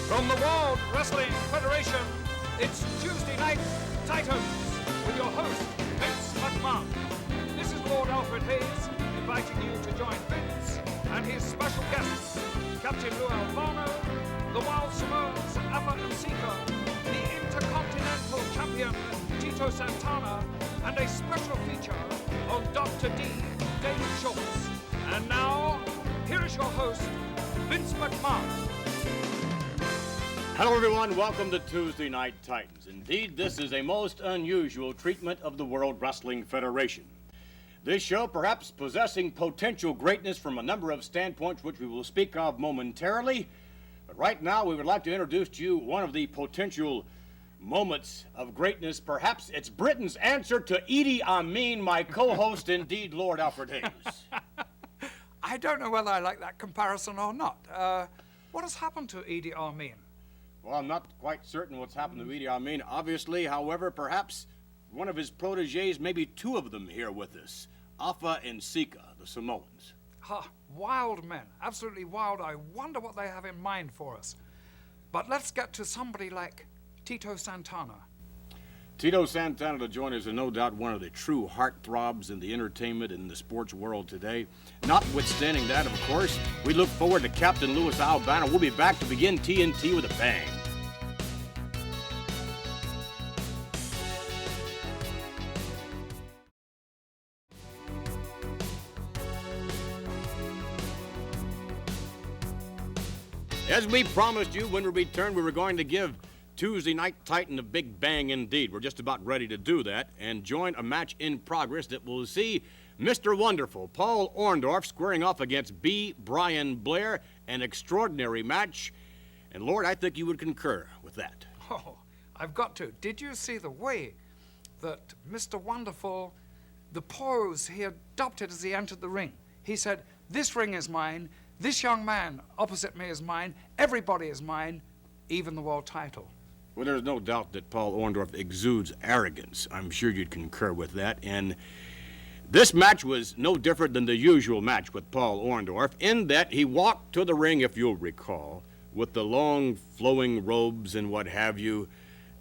From the World Wrestling Federation, it's Tuesday Night Titans with your host, Vince McMahon. This is Lord Alfred Hayes inviting you to join Vince and his special guests, Captain Lou Albano, the Wild Samoans, Afa and Sika, the Intercontinental Champion, Tito Santana, and a special feature on Dr.D, David Schultz. And now, here is your host, Vince McMahon. Hello everyone, welcome to Tuesday Night Titans. Indeed, this is a most unusual treatment of the World Wrestling Federation. This show perhaps possessing potential greatness from a number of standpoints which we will speak of momentarily. But right now we would like to introduce to you one of the potential moments of greatness. Perhaps it's Britain's answer to Idi Amin, my co-host, indeed, Lord Alfred Hayes. I don't know whether I like that comparison or not. What has happened to Idi Amin? Well, I'm not quite certain what's happened to Idi Amin. Obviously, however, perhaps one of his proteges, maybe two of them here with us, Afa and Sika, the Samoans. Wild men, absolutely wild. I wonder what they have in mind for us. But let's get to somebody like Tito Santana. Tito Santana to join us is no doubt one of the true heartthrobs in the entertainment and the sports world today. Notwithstanding that, of course, we look forward to Captain Lou Albano. We'll be back to begin TNT with a bang. As we promised you when we returned, we were going to give Tuesday Night Titan a big bang indeed. We're just about ready to do that and join a match in progress that will see Mr. Wonderful, Paul Orndorff, squaring off against B. Brian Blair, an extraordinary match. And Lord, I think you would concur with that. Oh, I've got to. Did you see the way that Mr. Wonderful, the pose he adopted as he entered the ring? He said, "This ring is mine, this young man opposite me is mine, everybody is mine, even the world title." Well, there's no doubt that Paul Orndorff exudes arrogance. I'm sure you'd concur with that. And this match was no different than the usual match with Paul Orndorff, in that he walked to the ring, if you'll recall, with the long flowing robes and what have you,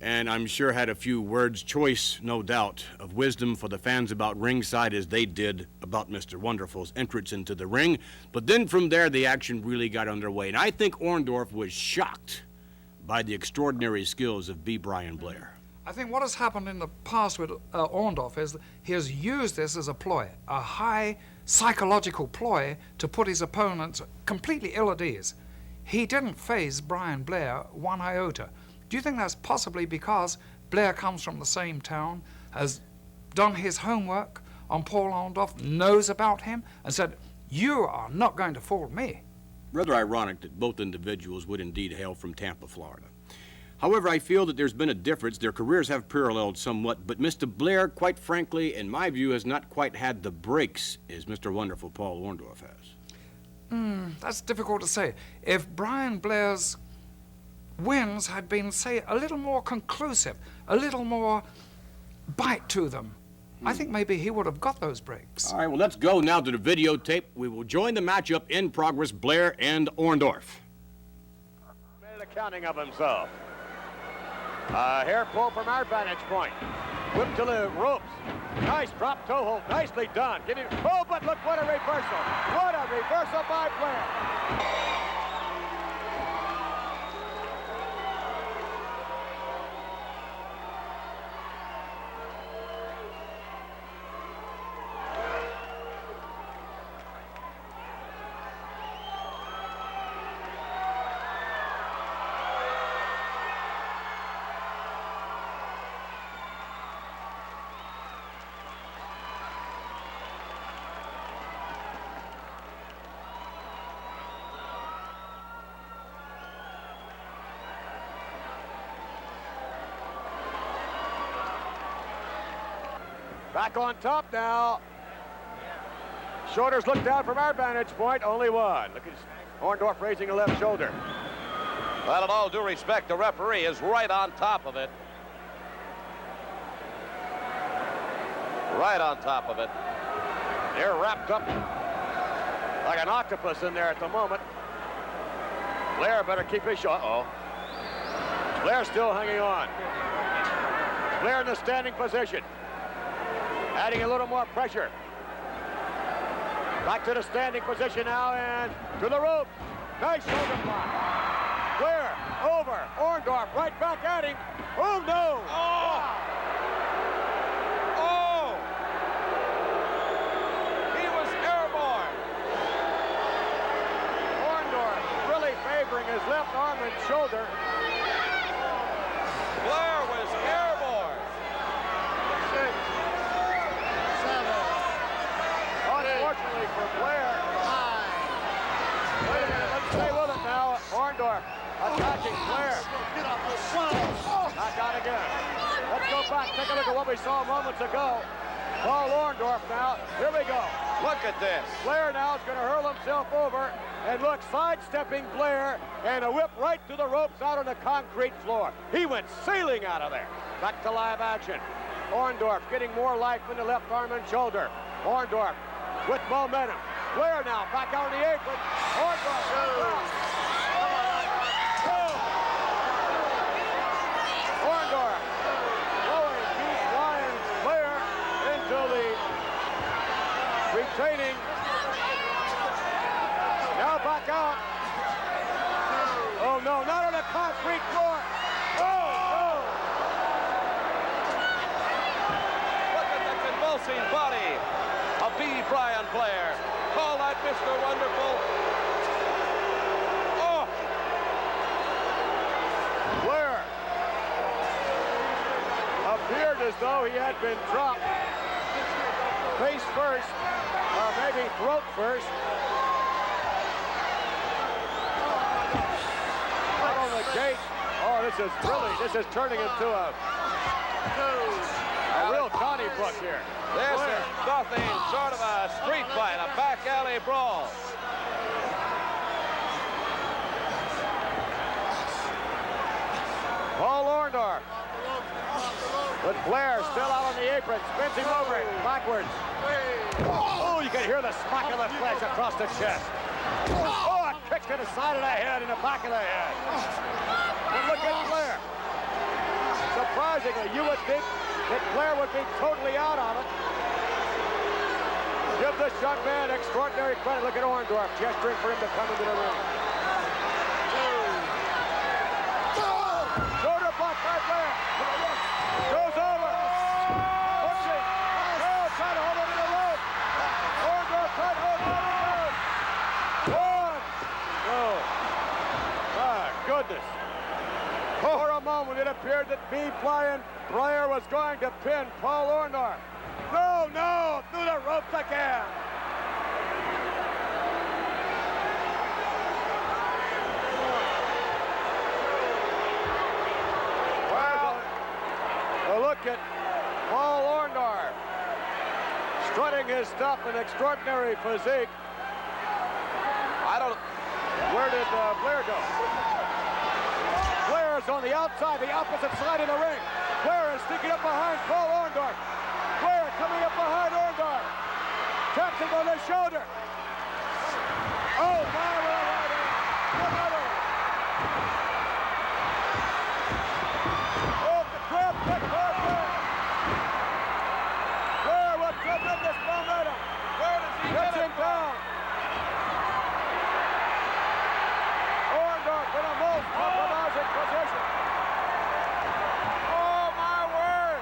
and I'm sure had a few words, choice, no doubt, of wisdom for the fans about ringside, as they did about Mr. Wonderful's entrance into the ring. But then from there, the action really got underway, and I think Orndorff was shocked by the extraordinary skills of B. Brian Blair. I think what has happened in the past with Orndorff is he has used this as a ploy, a high psychological ploy to put his opponents completely ill at ease. He didn't faze Brian Blair one iota. Do you think that's possibly because Blair comes from the same town, has done his homework on Paul Orndorff, knows about him, and said, "You are not going to fool me"? Rather ironic that both individuals would indeed hail from Tampa, Florida. However, I feel that there's been a difference. Their careers have paralleled somewhat, but Mr. Blair, quite frankly, in my view, has not quite had the breaks as Mr. Wonderful Paul Orndorff has. That's difficult to say. If Brian Blair's wins had been, say, a little more conclusive, a little more bite to them, I think maybe he would have got those breaks. All right, well, let's go now to the videotape. We will join the matchup in progress, Blair and Orndorff. Made a counting of himself. Hair pull from our vantage point. Whip to the ropes. Nice drop toe hold. Nicely done. Give him. Oh, but look, what a reversal. What a reversal by Blair. Back on top now. Shoulders look down from our vantage point, only one. Look at Orndorff raising a left shoulder. Well, in all due respect, the referee is right on top of it. Right on top of it. They're wrapped up like an octopus in there at the moment. Blair better keep his shot. Uh-oh. Blair still hanging on. Blair in the standing position. Adding a little more pressure. Back to the standing position now and to the rope. Nice shoulder block. Blair over. Orndorff right back at him. Oh no! Oh! Oh! He was airborne. Orndorff really favoring his left arm and shoulder. Blair was airborne. 6, 7. Unfortunately for Blair. 9. Wait a minute, let's stay with it now. Orndorff attacking Blair. Back out again. Let's go back, take a look at what we saw moments ago. Paul Orndorff now. Here we go. Look at this. Blair now is going to hurl himself over and look, sidestepping Blair and a whip right to the ropes out on the concrete floor. He went sailing out of there. Back to live action. Orndorff getting more life in the left arm and shoulder. Orndorff with momentum. Blair now back out on the apron. Orndorff. Orndorff going deep, flying Blair into the retaining. Now back out. Oh no, not on the concrete floor. Oh no! Look at the convulsing body of B. Brian Blair. Call that Mr. Wonderful. Oh! Blair appeared as though he had been dropped face first, or maybe throat first. Out on the gate. Oh, this is turning into a real Donnybrook here. This is nothing short of a street fight, a back alley brawl. Paul Orndorff with Blair still out on the apron, spins him over backwards. Oh, you can hear the smack of the flesh across the chest. Oh, a kick to the side of the head and the back of the head. And look at Blair. Surprisingly, you would think that Blair would be totally out on it. Give this young man extraordinary credit. Look at Orndorff gesturing for him to come into the ring. Shoulder block by Blair. Goes over. Pushing. Oh, trying to hold him to the rope. Orndorff trying to hold him to the rope. One. Oh. My goodness. For a moment, it appeared that B. Blair was going to pin Paul Orndorff. No, through the ropes again. Well, a look at Paul Orndorff strutting his stuff in extraordinary physique. Where did Blair go? Blair is on the outside, the opposite side of the ring. Blair is sneaking up behind Paul Orndorff. Blair coming up behind Orndorff. Taps him on the shoulder. Oh, my right hand. Another. Oh, the grab kick for Blair. Blair with tremendous momentum. Where does he Gets get him it down. Orndorff in a most compromising position. Oh, my word!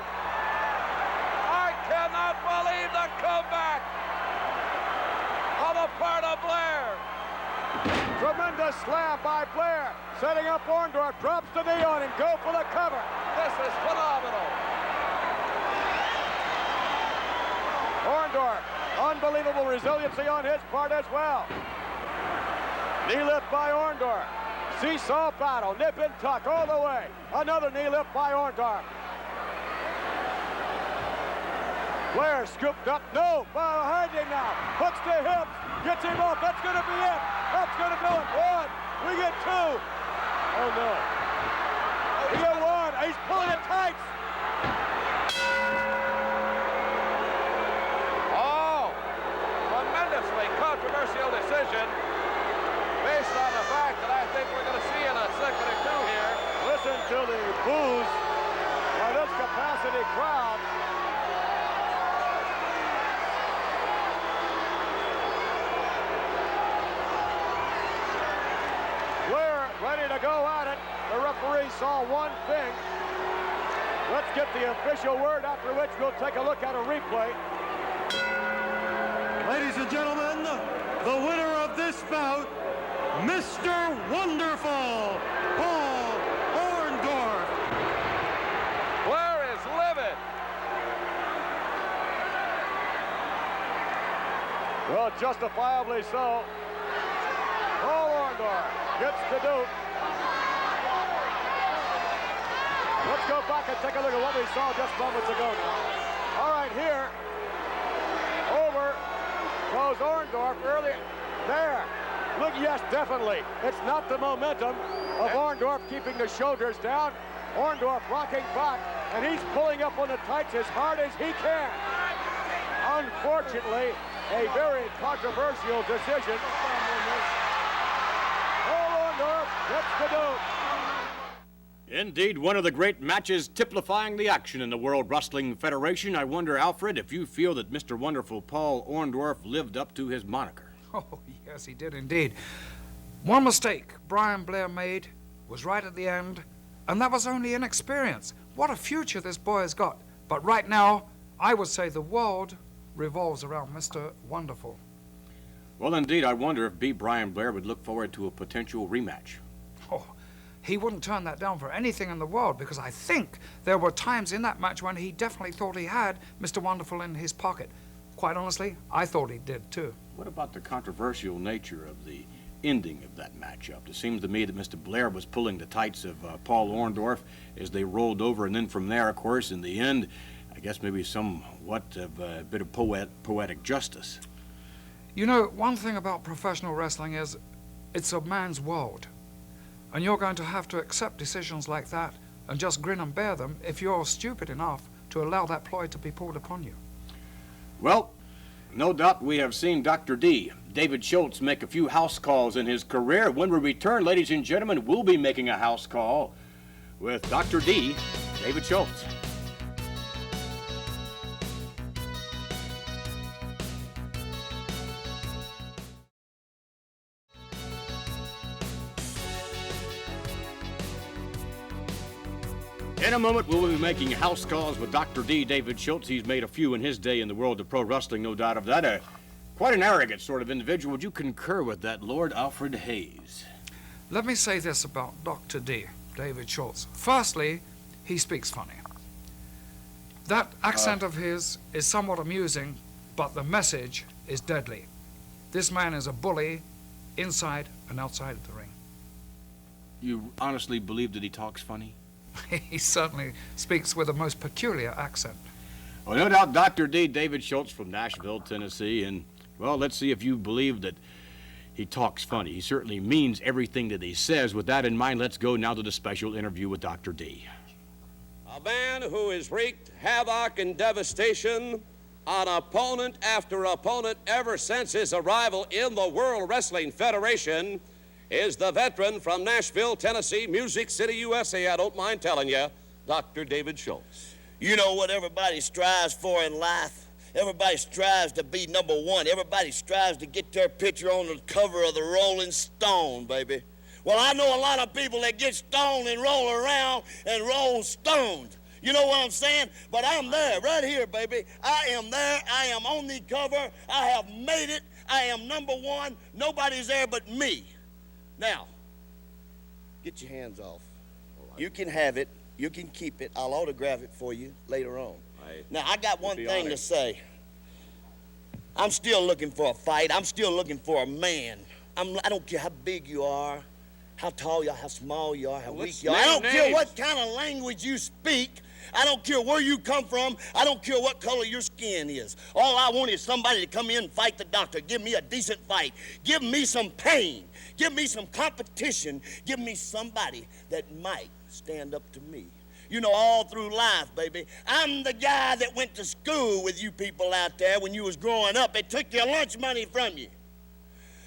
I cannot believe the comeback on the part of Blair. Tremendous slam by Blair. Setting up Orndorff, drops the knee on him, go for the cover. This is phenomenal. Orndorff, unbelievable resiliency on his part as well. Knee lift by Orndorff. Seesaw battle, nip and tuck all the way. Another knee lift by Orndorff. Blair scooped up, no, behind him now. Hooks to hips, gets him off, that's gonna be it. That's gonna do it, one, we get two. Oh no, we get one, he's pulling it tight. Oh, tremendously controversial decision based on the fact that I think we're going to see in a second or two here. Listen to the ready to go at it. The referee saw one thing. Let's get the official word, after which we'll take a look at a replay. Ladies and gentlemen, the winner of this bout, Mr. Wonderful, Paul Orndorff. Blair is livid. Well, justifiably so. Paul Orndorff gets the Duke. Let's go back and take a look at what we saw just moments ago now. All right, here. Over goes Orndorff early. There. Look, yes, definitely. It's not the momentum of Orndorff keeping the shoulders down. Orndorff rocking back, and he's pulling up on the tights as hard as he can. Unfortunately, a very controversial decision. Paul Orndorff gets the Duke. Indeed, one of the great matches typifying the action in the World Wrestling Federation. I wonder, Alfred, if you feel that Mr. Wonderful Paul Orndorff lived up to his moniker. Oh, yes, he did indeed. One mistake Brian Blair made was right at the end, and that was only inexperience. What a future this boy has got. But right now, I would say the world revolves around Mr. Wonderful. Well, indeed, I wonder if B. Brian Blair would look forward to a potential rematch. Oh, he wouldn't turn that down for anything in the world, because I think there were times in that match when he definitely thought he had Mr. Wonderful in his pocket. Quite honestly, I thought he did too. What about the controversial nature of the ending of that matchup? It seems to me that Mr. Blair was pulling the tights of Paul Orndorff as they rolled over, and then from there, of course, in the end, I guess maybe somewhat of a bit of poetic justice. You know, one thing about professional wrestling is it's a man's world. And you're going to have to accept decisions like that and just grin and bear them if you're stupid enough to allow that ploy to be pulled upon you. Well, no doubt we have seen Dr. D, David Schultz, make a few house calls in his career. When we return, ladies and gentlemen, we'll be making a house call with Dr. D, David Schultz. In a moment, we'll be making house calls with Dr. D, David Schultz. He's made a few in his day in the world of pro wrestling, no doubt of that. Quite an arrogant sort of individual. Would you concur with that, Lord Alfred Hayes? Let me say this about Dr. D, David Schultz. Firstly, he speaks funny. That accent of his is somewhat amusing, but the message is deadly. This man is a bully inside and outside of the ring. You honestly believe that he talks funny? He certainly speaks with a most peculiar accent. Well, no doubt Dr. D, David Schultz from Nashville, Tennessee, and, well, let's see if you believe that he talks funny. He certainly means everything that he says. With that in mind, let's go now to the special interview with Dr. D. A man who has wreaked havoc and devastation on opponent after opponent ever since his arrival in the World Wrestling Federation is the veteran from Nashville, Tennessee, Music City, USA, I don't mind telling you, Dr. David Schultz. You know what everybody strives for in life? Everybody strives to be number one. Everybody strives to get their picture on the cover of the Rolling Stone, baby. Well, I know a lot of people that get stoned and roll around and roll stoned. You know what I'm saying? But I'm there, right here, baby. I am there. I am on the cover. I have made it. I am number one. Nobody's there but me. Now, get your hands off. You can have it. You can keep it. I'll autograph it for you later on. Now, I got one thing to say. I'm still looking for a fight. I'm still looking for a man. I don't care how big you are, how tall you are, how small you are, how weak you are. I don't care what kind of language you speak. I don't care where you come from. I don't care what color your skin is. All I want is somebody to come in and fight the doctor. Give me a decent fight. Give me some pain. Give me some competition. Give me somebody that might stand up to me. You know, all through life, baby. I'm the guy that went to school with you people out there when you was growing up. They took your lunch money from you.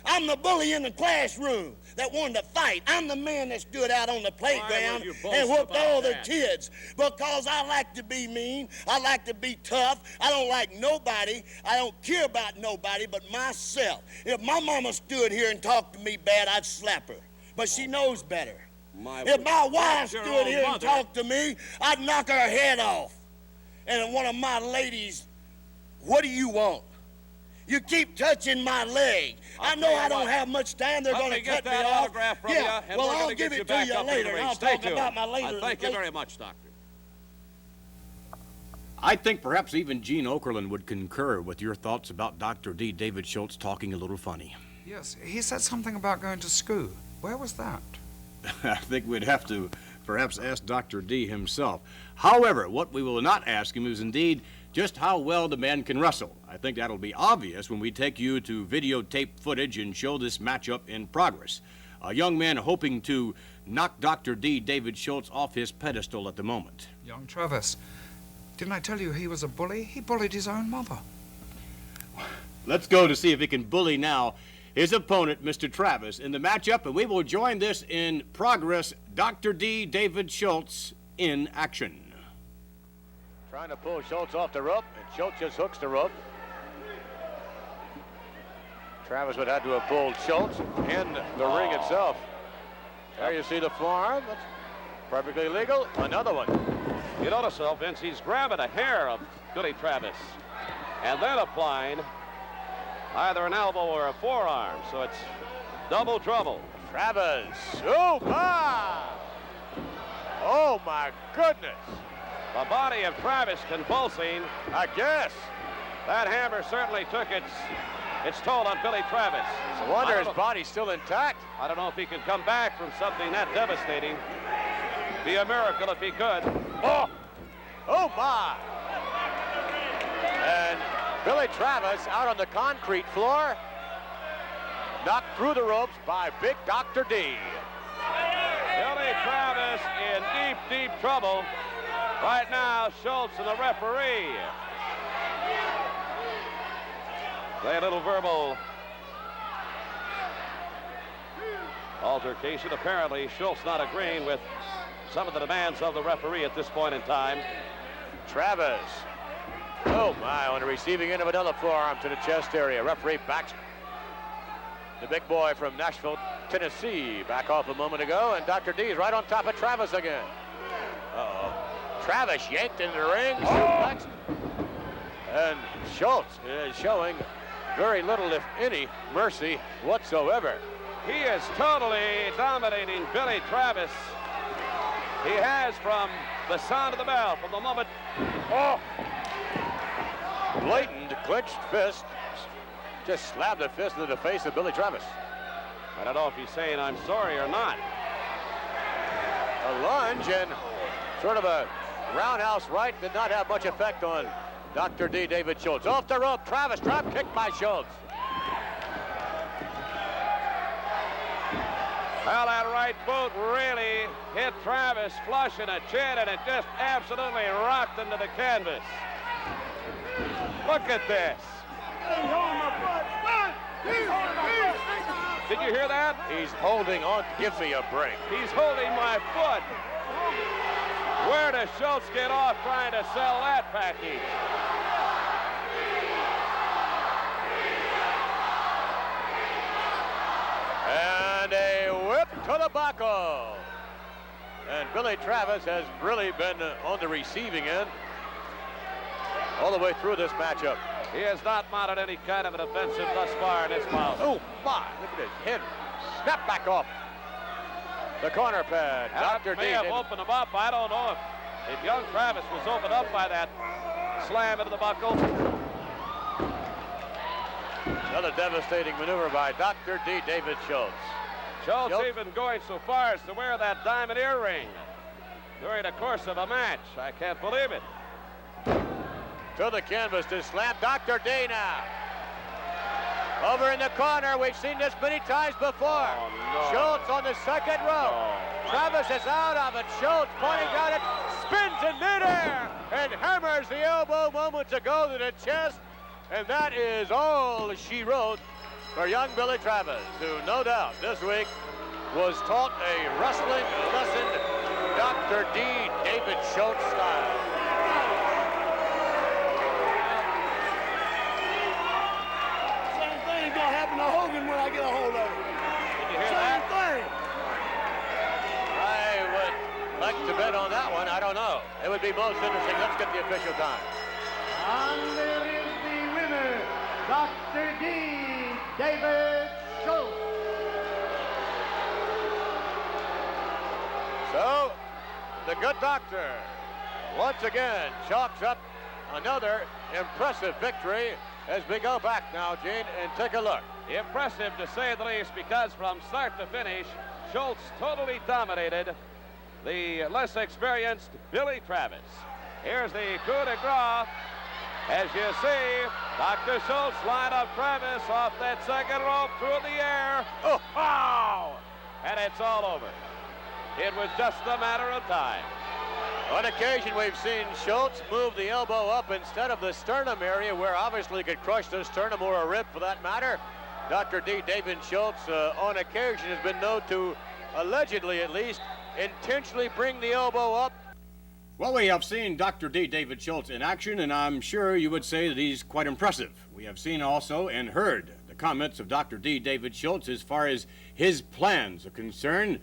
I'm the bully in the classroom that wanted to fight. I'm the man that stood out on the playground and whooped all the kids because I like to be mean. I like to be tough. I don't like nobody. I don't care about nobody but myself. If my mama stood here and talked to me bad, I'd slap her. but she knows better. My If my wife That's your stood own here and mother. talked to me, I'd knock her head off. And one of my ladies, what do you want? You keep touching my leg. I know I don't have much time. They're going to cut me that off. autograph from yeah, you, and well, we're I'll gonna give get you it to back you up in the later. ring. I'll Stay talk tuned. about my later. Thank you very much, Doctor. I think perhaps even Gene Okerlund would concur with your thoughts about Dr. D. David Schultz talking a little funny. Yes, he said something about going to school. Where was that? I think we'd have to perhaps ask Dr. D himself. However, what we will not ask him is indeed just how well the man can wrestle. I think that'll be obvious when we take you to videotape footage and show this matchup in progress. A young man hoping to knock Dr. D. David Schultz off his pedestal at the moment. Young Travis. Didn't I tell you he was a bully? He bullied his own mother. Let's go to see if he can bully now his opponent, Mr. Travis, in the matchup, and we will join this in progress. Dr. D. David Schultz in action. Trying to pull Schultz off the rope, and Schultz just hooks the rope. Travis would have to have pulled Schultz in the ring itself. There you see the forearm. That's perfectly legal. Another one. You notice, though, Vince, he's grabbing a hair of Billy Travis and then applying either an elbow or a forearm, so it's double trouble. Travis. Super! Oh, my goodness. The body of Travis convulsing. I guess. That hammer certainly took its toll on Billy Travis. No wonder his body's still intact. I don't know if he can come back from something that devastating. Be a miracle if he could. Oh! Oh, my! And Billy Travis out on the concrete floor, knocked through the ropes by Big Dr. D. Billy Travis in deep, deep trouble. Right now, Schultz and the referee. Play a little verbal altercation. Apparently, Schultz not agreeing with some of the demands of the referee at this point in time. Travis. Oh, my, on the receiving end of another forearm to the chest area. Referee backs the big boy from Nashville, Tennessee, back off a moment ago, and Dr. D is right on top of Travis again. Uh-oh. Travis yanked into the ring, suplexed, and Schultz is showing very little, if any, mercy whatsoever. He is totally dominating Billy Travis. He has from the sound of the bell, from the moment. Oh! Blatant clenched fist. Just slapped the fist into the face of Billy Travis. I don't know if he's saying I'm sorry or not. A lunge and sort of a roundhouse right did not have much effect on Dr. D. David Schultz. Off the rope, Travis, drop kick by Schultz. Well, that right boot really hit Travis flush in the chin, and it just absolutely rocked into the canvas. Look at this. Did you hear that? He's holding on. Give me a break. He's holding my foot. Where does Schultz get off trying to sell that package? And a whip to the buckle. And Billy Travis has really been on the receiving end all the way through this matchup. He has not mounted any kind of an offensive thus far in this bout. Oh, my. Look at his head. Snap back off the corner pad. Dr. D. May have opened him up. I don't know if young Travis was opened up by that slam into the buckle. Another devastating maneuver by Dr. D. David Schultz. Schultz even going so far as to wear that diamond earring during the course of a match. I can't believe it. To the canvas to slam Dr. D now. Over in the corner, we've seen this many times before. Oh, no. Schultz on the second rope. Oh. Travis is out of it. Schultz pointing down it, spins in midair, and hammers the elbow moments ago to the chest. And that is all she wrote for young Billy Travis, who no doubt this week was taught a wrestling lesson Dr. D. David Schultz style. Same thing gonna happen to Hogan when I get a hold of him. Did you hear Same that? thing. bet on that one. I don't know. It would be most interesting. Let's get the official time. And there is the winner, Dr.D. David Schultz. So, the good doctor once again chalks up another impressive victory as we go back now, Gene, and take a look. Impressive to say the least, because from start to finish, Schultz totally dominated the less experienced Billy Travis. Here's the coup de grace. As you see, Dr. Schultz line up Travis off that second rope through the air. Oh, wow! And it's all over. It was just a matter of time. On occasion, we've seen Schultz move the elbow up instead of the sternum area, where obviously he could crush the sternum or a rib for that matter. Dr. D. David Schultz, on occasion, has been known to, allegedly at least, intentionally bring the elbow up. Well, we have seen Dr. D. David Schultz in action, and I'm sure you would say that he's quite impressive. We have seen also and heard the comments of Dr. D. David Schultz as far as his plans are concerned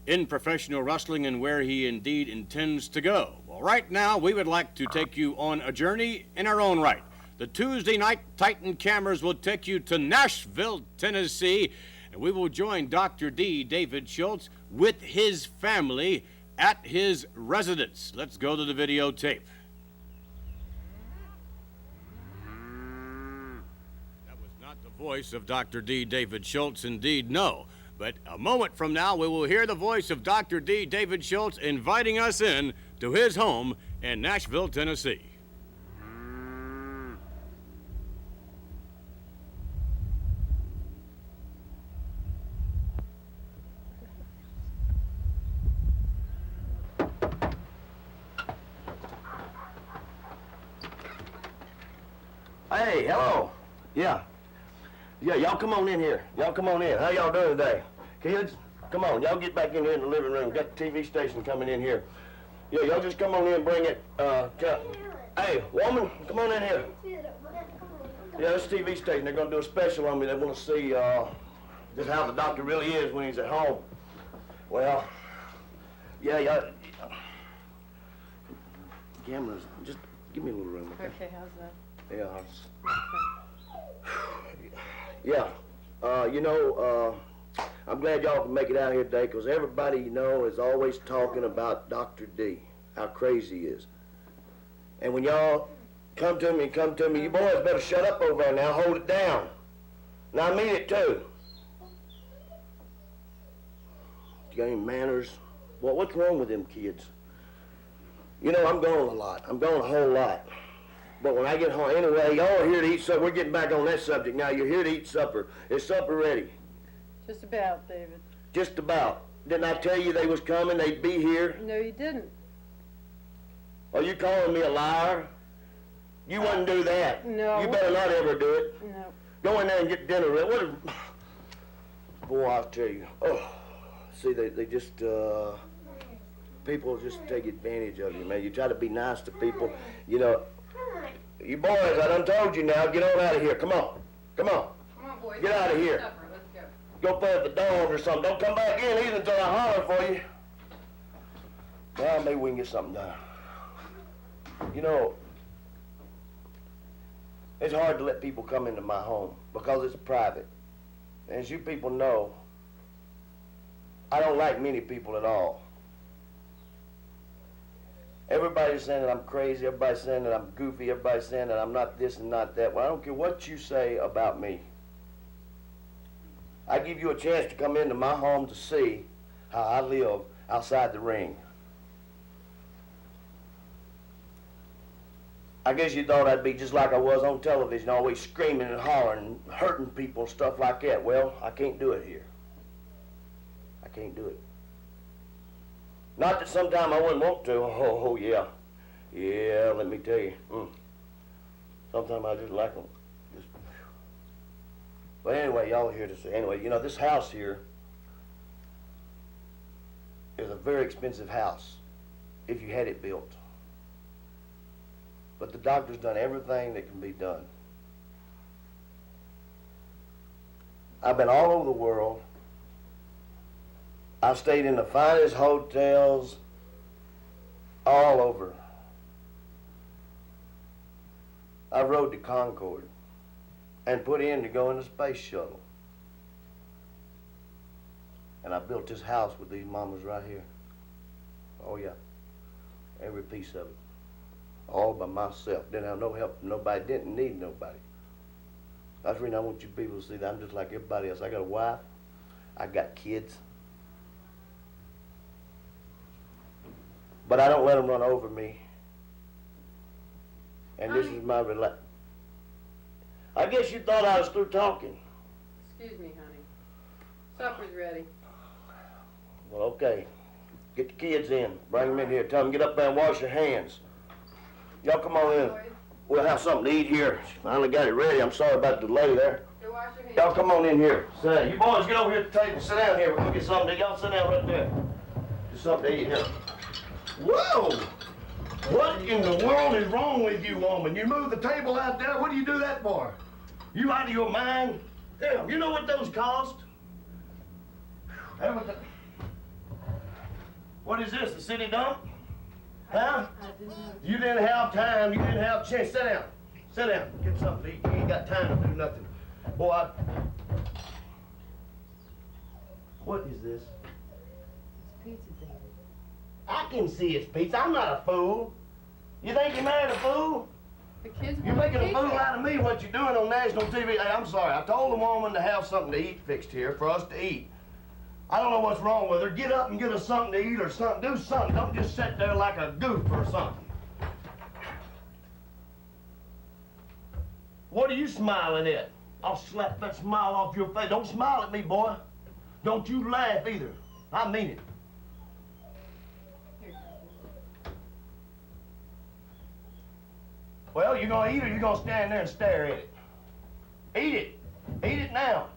in professional wrestling and where he indeed intends to go. Well, right now, we would like to take you on a journey in our own right. The Tuesday night Titan cameras will take you to Nashville, Tennessee, and we will join Dr. D. David Schultz with his family at his residence. Let's go to the videotape. That was not the voice of Dr. D. David Schultz, indeed, no. But a moment from now, we will hear the voice of Dr. D. David Schultz inviting us in to his home in Nashville, Tennessee. Hey, hello. Yeah, y'all come on in here. Y'all come on in. How y'all doing today? Kids, come on. Y'all get back in here in the living room. Got the TV station coming in here. Yeah, y'all just come on in and bring it. Hey, woman, come on in here. Yeah, this TV station, they're going to do a special on me. They want to see just how the doctor really is when he's at home. Well, yeah. Cameras, just give me a little room. Okay, how's that? Yeah. I'm glad y'all can make it out here today, because everybody you know is always talking about Dr. D, how crazy he is. And when y'all come to me, you boys better shut up over there now, hold it down. And I mean it too. You got any manners? Well, what's wrong with them kids? You know, I'm gone a lot. I'm gone a whole lot. But when I get home, anyway, y'all are here to eat supper. We're getting back on that subject now. You're here to eat supper. Is supper ready? Just about, David. Just about. Didn't I tell you they was coming? They'd be here? No, you didn't. Are you calling me a liar? You wouldn't do that. No. You better not ever do it. No. Go in there and get dinner ready. Boy, I'll tell you. Oh, see, they just, people just take advantage of you, man. You try to be nice to people, you know. You boys, I done told you now, get on out of here. Come on. Come on. Come on, boys. Get out of here. Supper. Let's go. Go play with the dog or something. Don't come back in either until I holler for you. Well, maybe we can get something done. You know, it's hard to let people come into my home because it's private. And as you people know, I don't like many people at all. Everybody's saying that I'm crazy, everybody's saying that I'm goofy, everybody's saying that I'm not this and not that. Well, I don't care what you say about me. I give you a chance to come into my home to see how I live outside the ring. I guess you thought I'd be just like I was on television, always screaming and hollering, hurting people, stuff like that. Well, I can't do it here. I can't do it. Not that sometime I wouldn't want to. Oh, yeah. Yeah, let me tell you. Sometimes I just like them. But anyway, y'all are here to say. Anyway, you know, this house here is a very expensive house if you had it built. But the doctor's done everything that can be done. I've been all over the world. I've stayed in the finest hotels all over. I rode the Concorde and put in to go in the space shuttle. And I built this house with these mamas right here. Oh yeah, every piece of it. All by myself. Didn't have no help from nobody, didn't need nobody. That's the reason I want you people to see that I'm just like everybody else. I got a wife, I got kids. But I don't let them run over me. And this is my I guess you thought I was through talking. Excuse me, honey. Supper's ready. Well, okay. Get the kids in. Bring them in here. Tell them get up there and wash your hands. Y'all come on in. We'll have something to eat here. Finally got it ready. I'm sorry about the delay there. Go wash your hands. Y'all come on in here. Sit down. You boys get over here at the table. Sit down here. We're going to get something to eat. Y'all sit down right there. Get something to eat here. Whoa! What in the world is wrong with you, woman? You move the table out there. What do you do that for? You out of your mind? Damn, you know what those cost? What is this, the city dump? Huh? You didn't have time, you didn't have a chance. Sit down. Sit down. Get something to eat. You ain't got time to do nothing. Boy, What is this? It's pizza, David. I can see it's pizza. I'm not a fool. You think you married a fool? The kids You're want making a pizza. fool out of me, what you're doing on national TV. Hey, I'm sorry. I told the woman to have something to eat fixed here for us to eat. I don't know what's wrong with her. Get up and get us something to eat or something. Do something. Don't just sit there like a goof or something. What are you smiling at? I'll slap that smile off your face. Don't smile at me, boy. Don't you laugh either. I mean it. Well, you gonna eat or you gonna stand there and stare at it? Eat it. Eat it now.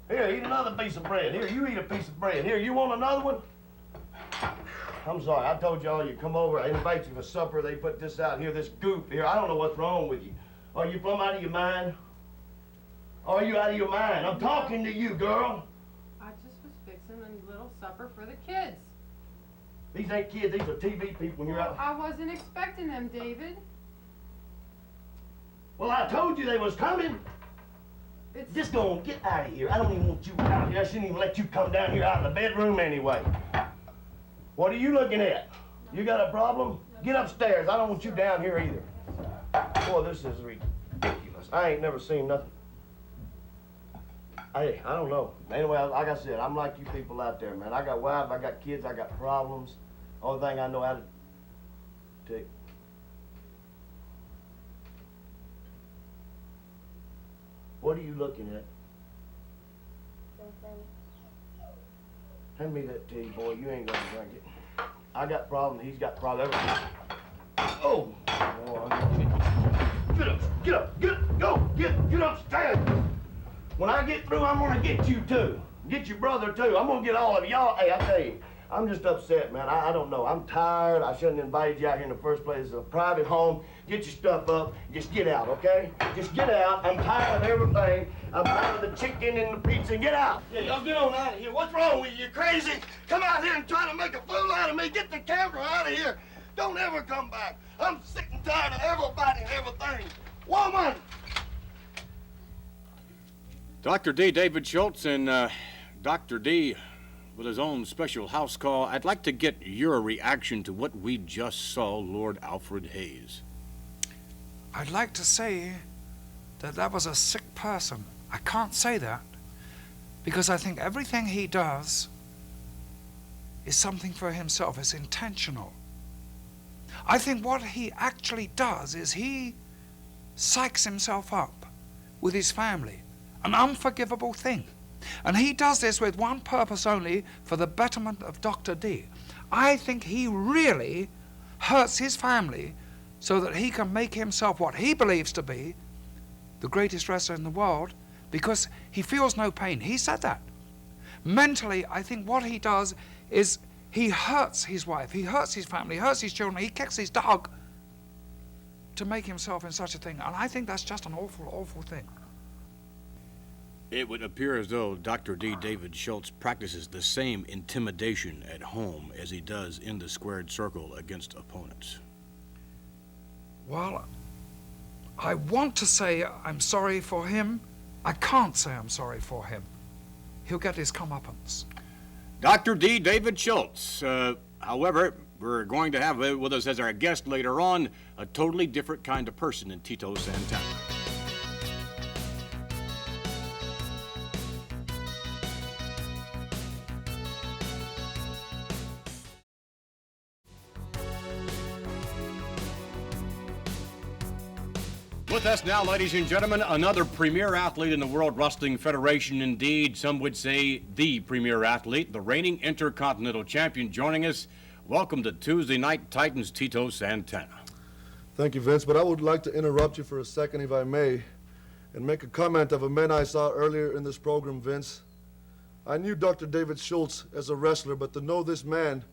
Here, eat another piece of bread. Here, you eat a piece of bread. Here, you want another one? I'm sorry, I told y'all you come over, I invite you for supper, they put this out here, this goof here. I don't know what's wrong with you. Are you plumb out of your mind? Are you out of your mind? I'm talking to you, girl. I just was fixing a little supper for the kids. These ain't kids, these are TV people when you're out. I wasn't expecting them, David. Well, I told you they was coming. It's... Just go on, get out of here. I don't even want you out here. I shouldn't even let you come down here out of the bedroom anyway. What are you looking at? You got a problem? Get upstairs. I don't want you down here either. Boy, this is ridiculous. I ain't never seen nothing. Hey, I don't know. Anyway, like I said, I'm like you people out there, man. I got wife, I got kids, I got problems. Only thing I know how to take. What are you looking at? Hand me that tea, boy. You ain't gonna drink it. I got problems, he's got problems. Oh! Boy, get up, get up, get up, go! Get upstairs! When I get through, I'm gonna get you too. Get your brother too. I'm gonna get all of y'all. Hey, I tell you, I'm just upset, man. I don't know. I'm tired. I shouldn't have invited you out here in the first place. It's a private home. Get your stuff up. Just get out, okay? Just get out. I'm tired of everything. I'm tired of the chicken and the pizza. Get out. Yeah, y'all get on out of here. What's wrong with you? You crazy? Come out here and try to make a fool out of me. Get the camera out of here. Don't ever come back. I'm sick and tired of everybody and everything. Woman! Dr. D, David Schultz, and Dr. D with his own special house call. I'd like to get your reaction to what we just saw Lord Alfred Hayes. I'd like to say that that was a sick person. I can't say that because I think everything he does is something for himself. It's intentional. I think what he actually does is he psychs himself up with his family. An unforgivable thing. And he does this with one purpose only, for the betterment of Dr. D. I think he really hurts his family so that he can make himself what he believes to be the greatest wrestler in the world because he feels no pain. He said that. Mentally, I think what he does is he hurts his wife, he hurts his family, he hurts his children, he kicks his dog to make himself in such a thing. And I think that's just an awful, awful thing. It would appear as though Dr.D. David Schultz practices the same intimidation at home as he does in the squared circle against opponents. Well, I want to say I'm sorry for him. I can't say I'm sorry for him. He'll get his comeuppance. Dr.D. David Schultz. However, we're going to have with us as our guest later on a totally different kind of person in Tito Santana. With us now, ladies and gentlemen, another premier athlete in the World Wrestling Federation. Indeed, some would say the premier athlete, the reigning Intercontinental Champion, joining us. Welcome to Tuesday Night Titans, Tito Santana. Thank you, Vince, but I would like to interrupt you for a second, if I may, and make a comment of a man I saw earlier in this program, Vince. I knew Dr. David Schultz as a wrestler, but to know this man,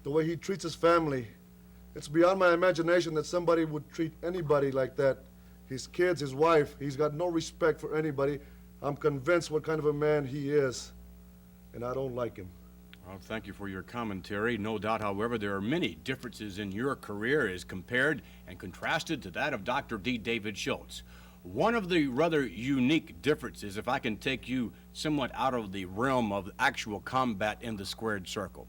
the way he treats his family, it's beyond my imagination that somebody would treat anybody like that. His kids, his wife, he's got no respect for anybody. I'm convinced what kind of a man he is, and I don't like him. Well, thank you for your commentary. No doubt, however, there are many differences in your career as compared and contrasted to that of Dr. D. David Schultz. One of the rather unique differences, if I can take you somewhat out of the realm of actual combat in the squared circle.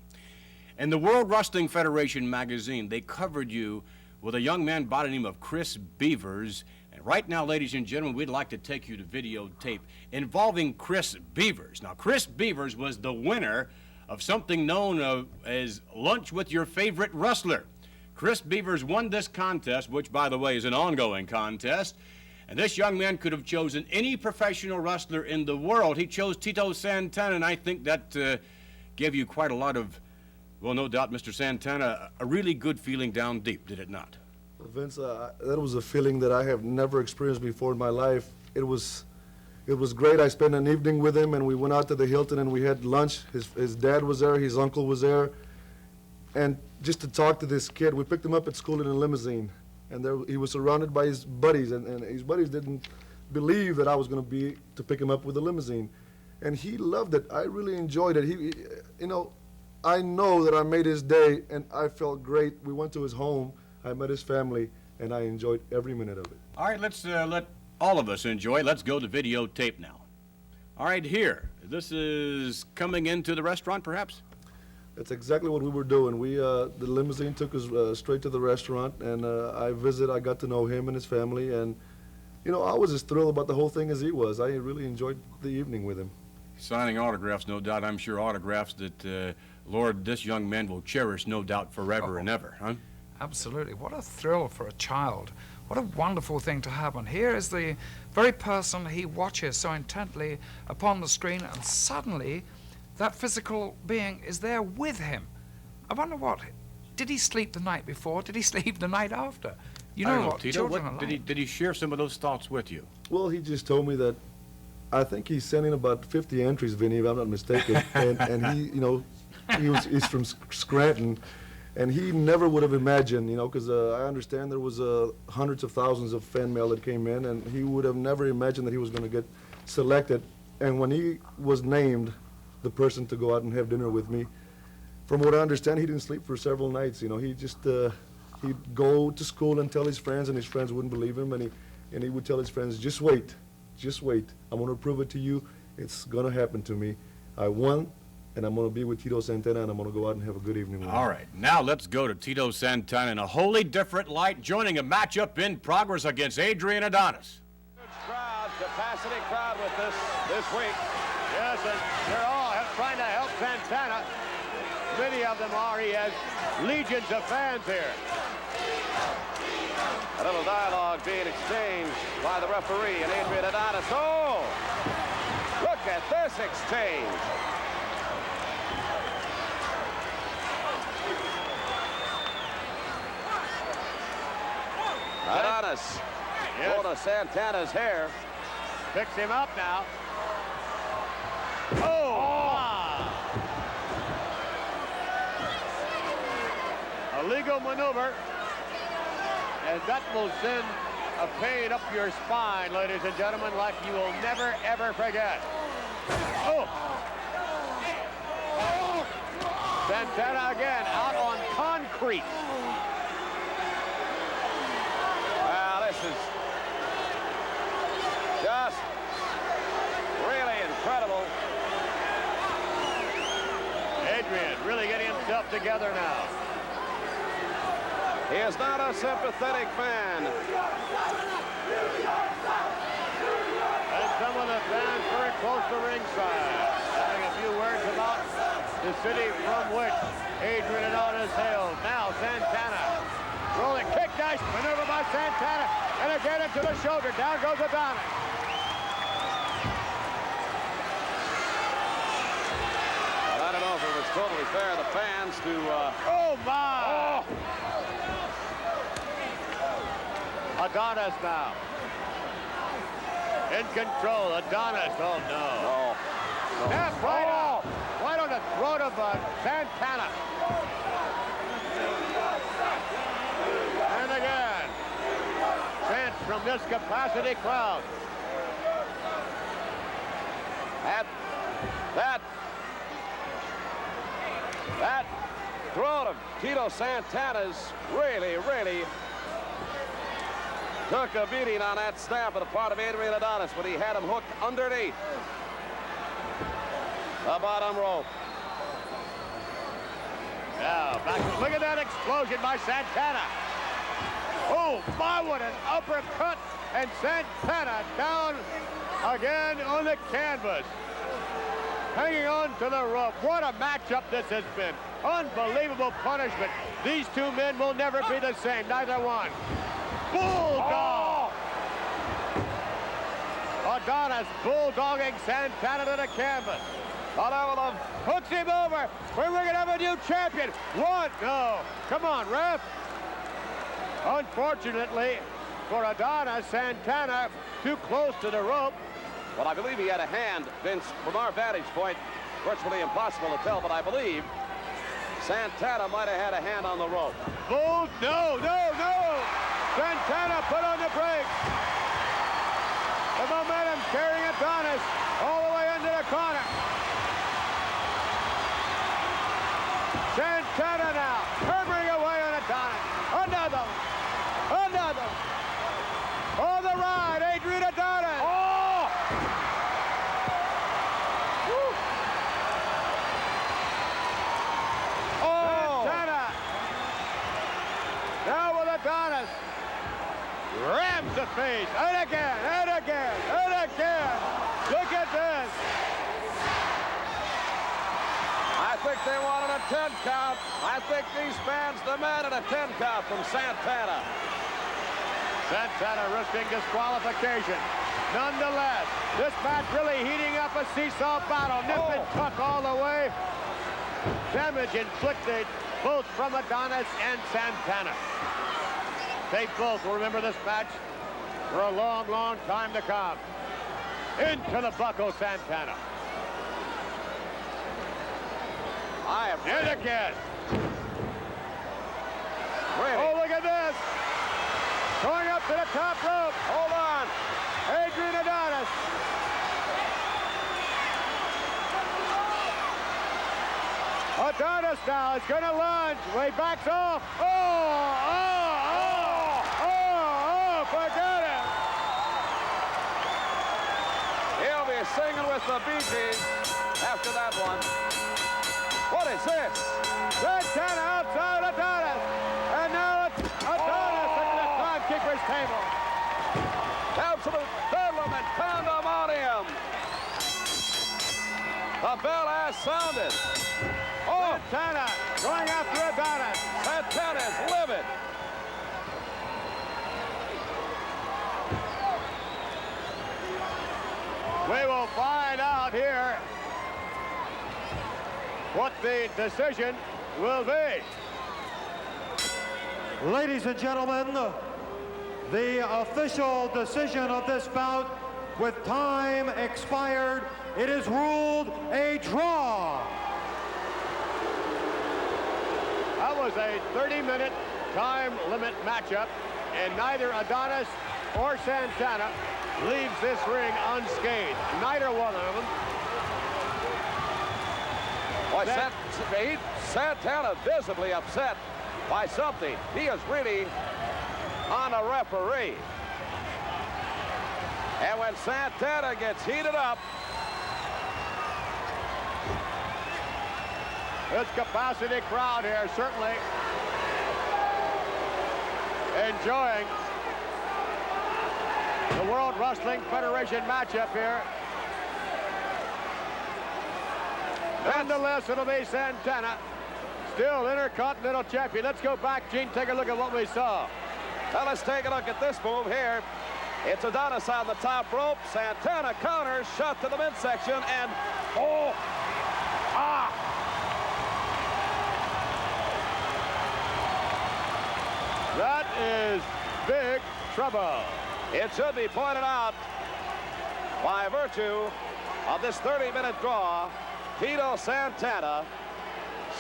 In the World Wrestling Federation magazine, they covered you with a young man by the name of Chris Beavers. And right now, ladies and gentlemen, we'd like to take you to videotape involving Chris Beavers. Now, Chris Beavers was the winner of something known as Lunch with Your Favorite Wrestler. Chris Beavers won this contest, which, by the way, is an ongoing contest. And this young man could have chosen any professional wrestler in the world. He chose Tito Santana, and I think that gave you quite a lot of, well, no doubt, Mr. Santana, a really good feeling down deep, did it not? Vince, that was a feeling that I have never experienced before in my life. It was great. I spent an evening with him, and we went out to the Hilton, and we had lunch. His dad was there, his uncle was there, and just to talk to this kid, we picked him up at school in a limousine, and he was surrounded by his buddies, and his buddies didn't believe that I was going to pick him up with a limousine, and he loved it. I really enjoyed it. I know that I made his day, and I felt great. We went to his home. I met his family, and I enjoyed every minute of it. All right, let's let all of us enjoy. Let's go to videotape now. All right, here. This is coming into the restaurant, perhaps? That's exactly what we were doing. The limousine took us straight to the restaurant, and I got to know him and his family, and, I was as thrilled about the whole thing as he was. I really enjoyed the evening with him. Signing autographs, no doubt. I'm sure autographs that, Lord, this young man will cherish, no doubt, forever and ever, huh? Absolutely. What a thrill for a child. What a wonderful thing to happen. Here is the very person he watches so intently upon the screen, and suddenly that physical being is there with him. I wonder did he sleep the night before? Did he sleep the night after? You know what Tito, children are like. Did he share some of those thoughts with you? Well, he just told me that I think he's sending about 50 entries, Vinny, if I'm not mistaken. and he, he's from Scranton. And he never would have imagined, because I understand there was hundreds of thousands of fan mail that came in, and he would have never imagined that he was going to get selected. And when he was named the person to go out and have dinner with me, from what I understand, he didn't sleep for several nights. He just he'd go to school and tell his friends, and his friends wouldn't believe him, and he would tell his friends, just wait, I'm going to prove it to you. It's going to happen to me. I won. And I'm going to be with Tito Santana, and I'm going to go out and have a good evening with him. All right, now let's go to Tito Santana in a wholly different light, joining a matchup in progress against Adrian Adonis. Crowd, capacity crowd with this week. Yes, and they're all trying to help Santana. Many of them are. He has legions of fans here. A little dialogue being exchanged by the referee and Adrian Adonis. Oh, look at this exchange. Adonis, hold of Santana's hair. Picks him up now. Oh! A legal maneuver, and that will send of pain up your spine, ladies and gentlemen, like you will never, ever forget. Oh! Santana again out on concrete. Well, this is just really incredible. Adrian really getting himself together now. He is not a sympathetic fan. And some of the fans very close to ringside, having a few words about the city from which Adrian Adonis hails. Now Santana rolling kick dash maneuver by Santana, and again into the shoulder. Down goes Adonis. Well, I don't know if it was totally fair the fans to. Oh my! Oh. Adonis now. In control, Adonis. Oh no. Snap right on the throat of Santana. And again, chant from this capacity crowd. That throat of Tito Santana's really took a beating on that stamp on the part of Adrian Adonis when he had him hooked underneath the bottom rope. Now, back. Look at that explosion by Santana. Oh, my, what an uppercut. And Santana down again on the canvas. Hanging on to the rope. What a matchup this has been. Unbelievable punishment. These two men will never be the same, neither one. Bulldog! Adonis bulldogging Santana to the canvas. Hooks him over. We're going to have a new champion. What? No. Come on, ref. Unfortunately for Adonis, Santana too close to the rope. Well, I believe he had a hand, Vince, from our vantage point, virtually impossible to tell, but I believe Santana might have had a hand on the rope. No. Santana put on the brakes. The momentum carrying Adonis all the way into the corner. Santana now hammering away on Adonis. Another. On the ride, Adrian Adonis. Oh! Woo. Oh! Santana. Now with Adonis. Rams the face. And again. Look at this. I think they wanted a 10 count. I think these fans demanded a 10 count from Santana. Santana risking disqualification. Nonetheless, this match really heating up a seesaw battle. Nip and tuck all the way. Damage inflicted both from Adonis and Santana. They both will remember this match for a long time to come. Into the buckle, Santana. And again. Oh, look at this. Going up to the top rope. Hold on. Adrian Adonis. Adonis now is going to lunge. He backs off. Forget it. He'll be singing with the Bee Gees after that one. What is this? Santana outside Adonis. And now it's Adonis at the timekeeper's table. Absolute bedlam and pandemonium. The bell has sounded. Santana going after Adonis. Santana is livid. We will find out here what the decision will be. Ladies and gentlemen, the official decision of this bout, with time expired, it is ruled a draw. That was a 30-minute time limit matchup, and neither Adonis or Santana leaves this ring unscathed. Neither one of them. Boy, Santana visibly upset by something. He is really on a referee. And when Santana gets heated up, this capacity crowd here certainly enjoying the World Wrestling Federation matchup here. Nonetheless, it'll be Santana, still Intercontinental Champion. Let's go back, Gene, take a look at what we saw. Well, let's take a look at this move here. It's Adonis on the top rope. Santana counters, shot to the midsection, and that is big trouble. It should be pointed out, by virtue of this 30-minute draw, Tito Santana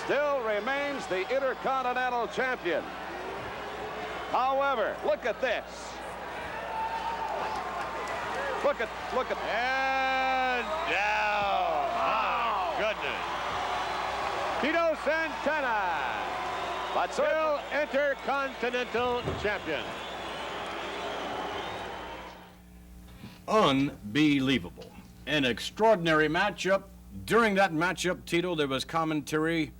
still remains the Intercontinental Champion. However, look at this. Look at. And down. My goodness. Tito Santana, but still Intercontinental Champion. Unbelievable. An extraordinary matchup. During that matchup, Tito, there was commentary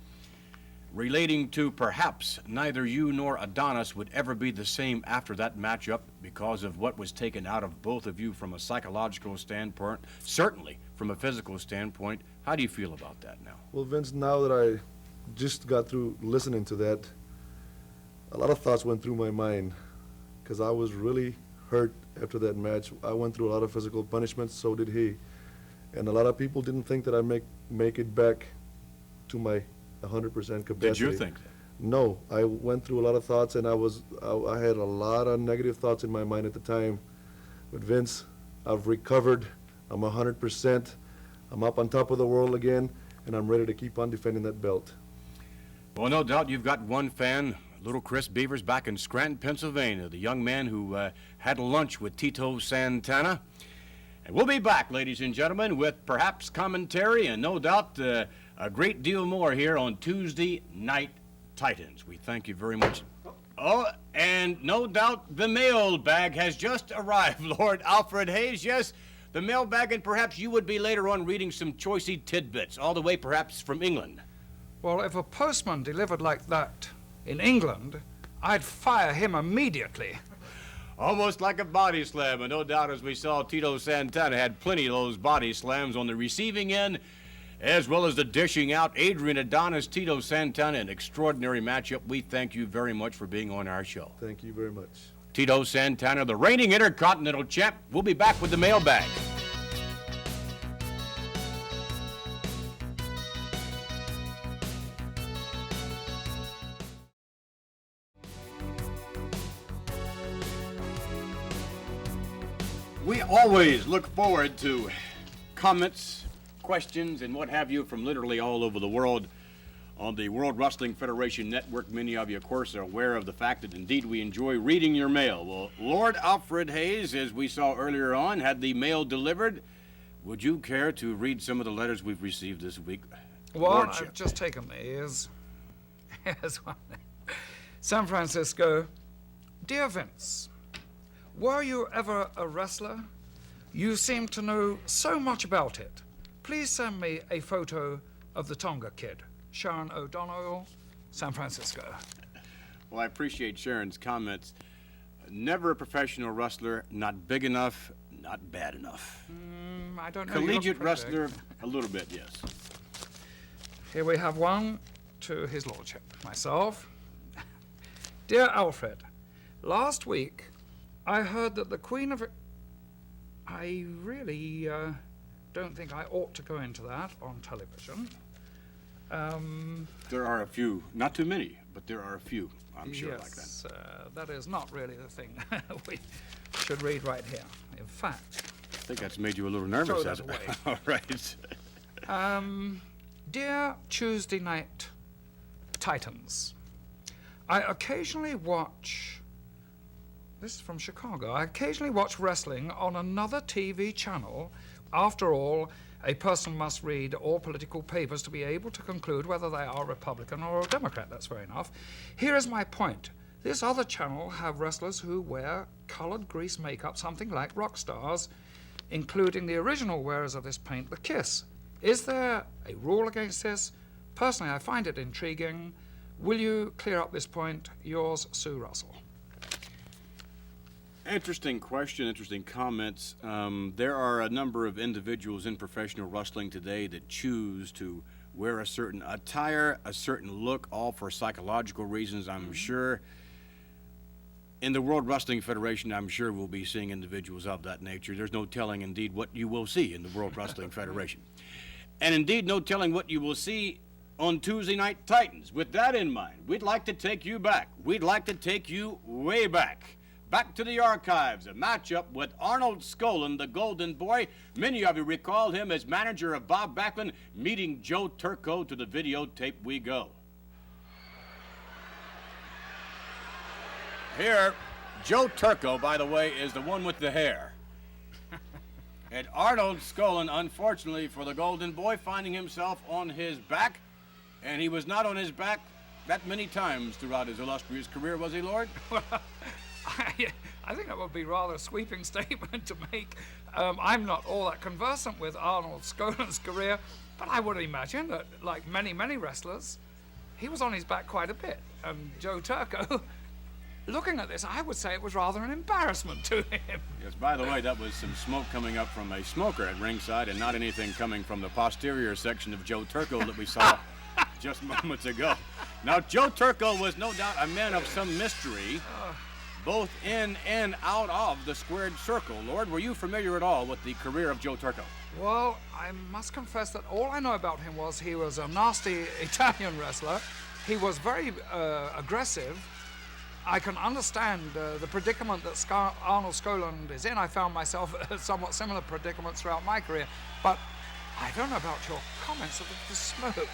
relating to perhaps neither you nor Adonis would ever be the same after that matchup because of what was taken out of both of you from a psychological standpoint, certainly from a physical standpoint. How do you feel about that now? Well, Vince, now that I just got through listening to that, a lot of thoughts went through my mind because I was really hurt after that match. I went through a lot of physical punishment, so did he. And a lot of people didn't think that I'd make it back to my 100% capacity. Did you think that? No, I went through a lot of thoughts, and I had a lot of negative thoughts in my mind at the time. But Vince, I've recovered. I'm 100%. I'm up on top of the world again, and I'm ready to keep on defending that belt. Well, no doubt you've got one fan, little Chris Beavers back in Scranton, Pennsylvania, the young man who had lunch with Tito Santana. And we'll be back, ladies and gentlemen, with perhaps commentary and no doubt a great deal more here on Tuesday Night Titans. We thank you very much. Oh, and no doubt the mailbag has just arrived, Lord Alfred Hayes. Yes, the mailbag, and perhaps you would be later on reading some choicey tidbits, all the way perhaps from England. Well, if a postman delivered like that in England, I'd fire him immediately. Almost like a body slam, and no doubt, as we saw, Tito Santana had plenty of those body slams on the receiving end, as well as the dishing out. Adrian, Adonis, Tito Santana, an extraordinary matchup. We thank you very much for being on our show. Thank you very much. Tito Santana, the reigning Intercontinental Champ. We'll be back with the mailbag. We always look forward to comments, questions, and what have you from literally all over the world on the World Wrestling Federation Network. Many of you, of course, are aware of the fact that indeed we enjoy reading your mail. Well, Lord Alfred Hayes, as we saw earlier on, had the mail delivered. Would you care to read some of the letters we've received this week? Well, Lordship. I've just taken these. Here's one. San Francisco. Dear Vince, were you ever a wrestler? You seem to know so much about it. Please send me a photo of the Tonga Kid. Sharon O'Donnell, San Francisco. Well, I appreciate Sharon's comments. Never a professional wrestler, not big enough, not bad enough. I don't know. Collegiate wrestler, a little bit, yes. Here we have one to His Lordship, myself. Dear Alfred, last week I heard that the Queen of... I really don't think I ought to go into that on television. There are a few, not too many, but there are a few, I'm sure, like that. Yes, that is not really the thing we should read right here. In fact... I think that's made you a little nervous, throw that hasn't it? away. All right. Dear Tuesday Night Titans, I occasionally watch This is from Chicago. I occasionally watch wrestling on another TV channel. After all, a person must read all political papers to be able to conclude whether they are Republican or Democrat. That's fair enough. Here is my point. This other channel have wrestlers who wear colored grease makeup, something like rock stars, including the original wearers of this paint, the Kiss. Is there a rule against this? Personally, I find it intriguing. Will you clear up this point? Yours, Sue Russell. Interesting question, interesting comments. There are a number of individuals in professional wrestling today that choose to wear a certain attire, a certain look, all for psychological reasons, I'm sure. In the World Wrestling Federation, I'm sure we'll be seeing individuals of that nature. There's no telling, indeed, what you will see in the World Wrestling Federation. And indeed, no telling what you will see on Tuesday Night Titans. With that in mind, we'd like to take you back. We'd like to take you way back. Back to the archives, a matchup with Arnold Skaaland, the Golden Boy. Many of you recall him as manager of Bob Backlund, meeting Joe Turco. To the videotape we go. Here, Joe Turco, by the way, is the one with the hair. And Arnold Skaaland, unfortunately for the Golden Boy, finding himself on his back. And he was not on his back that many times throughout his illustrious career, was he, Lord? I think that would be rather a sweeping statement to make. I'm not all that conversant with Arnold Skaaland's career, but I would imagine that, like many, many wrestlers, he was on his back quite a bit. And Joe Turco, looking at this, I would say it was rather an embarrassment to him. Yes, by the way, that was some smoke coming up from a smoker at ringside and not anything coming from the posterior section of Joe Turco that we saw just moments ago. Now, Joe Turco was no doubt a man of some mystery, both in and out of the squared circle. Lord, were you familiar at all with the career of Joe Turco? Well, I must confess that all I know about him was he was a nasty Italian wrestler. He was very aggressive. I can understand the predicament that Arnold Skaaland is in. I found myself in somewhat similar predicaments throughout my career. But I don't know about your comments of the smoke.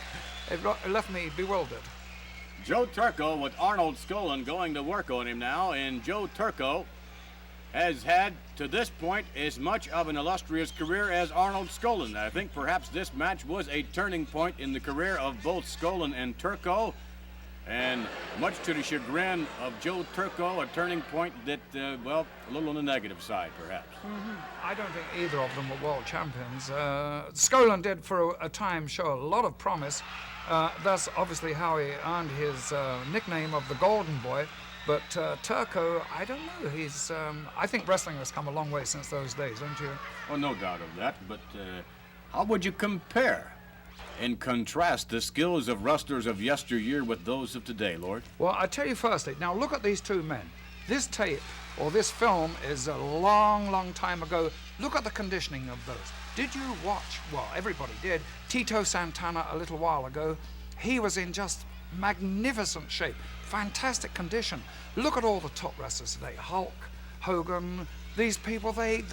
It left me bewildered. Joe Turco with Arnold Skaaland going to work on him now, and Joe Turco has had, to this point, as much of an illustrious career as Arnold Skaaland. I think perhaps this match was a turning point in the career of both Skaaland and Turco, and much to the chagrin of Joe Turco, a turning point that, well, a little on the negative side, perhaps. I don't think either of them were world champions. Skaaland did, for a time, show a lot of promise. That's obviously how he earned his nickname of the Golden Boy. But Turco, I don't know. He's. I think wrestling has come a long way since those days, don't you? Well, no doubt of that. But how would you compare and contrast the skills of wrestlers of yesteryear with those of today, Lord? Well, I tell you firstly. Now look at these two men. This tape or this film is a long, long time ago. Look at the conditioning of those. Did you watch? Well, everybody did. Tito Santana a little while ago. He was in just magnificent shape, fantastic condition. Look at all the top wrestlers today. Hulk, Hogan, these people, they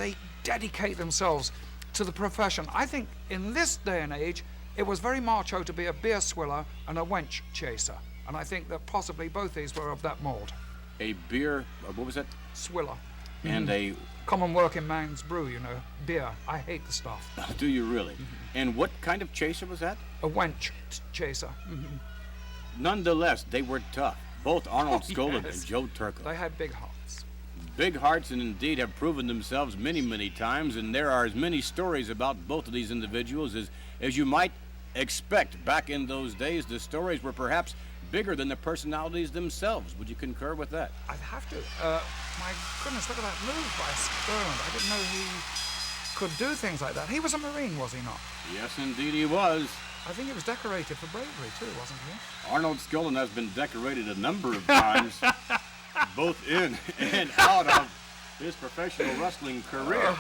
dedicate themselves to the profession. I think in this day and age, it was very macho to be a beer swiller and a wench chaser. And I think that possibly both these were of that mold. A beer, what was that? Swiller. And a... common working man's brew, you know, beer. I hate the stuff. Do you really? And what kind of chaser was that? A wench chaser. Nonetheless, they were tough. Both Arnold Skaaland and Joe Turco. They had big hearts. Big hearts, and indeed have proven themselves many, many times, and there are as many stories about both of these individuals as you might expect. Back in those days, the stories were perhaps bigger than the personalities themselves. Would you concur with that? I'd have to. My goodness, look at that move by Skaaland. I didn't know he could do things like that. He was a Marine, was he not? Yes, indeed he was. I think he was decorated for bravery, too, wasn't he? Arnold Skaaland has been decorated a number of times, both in and out of his professional wrestling career.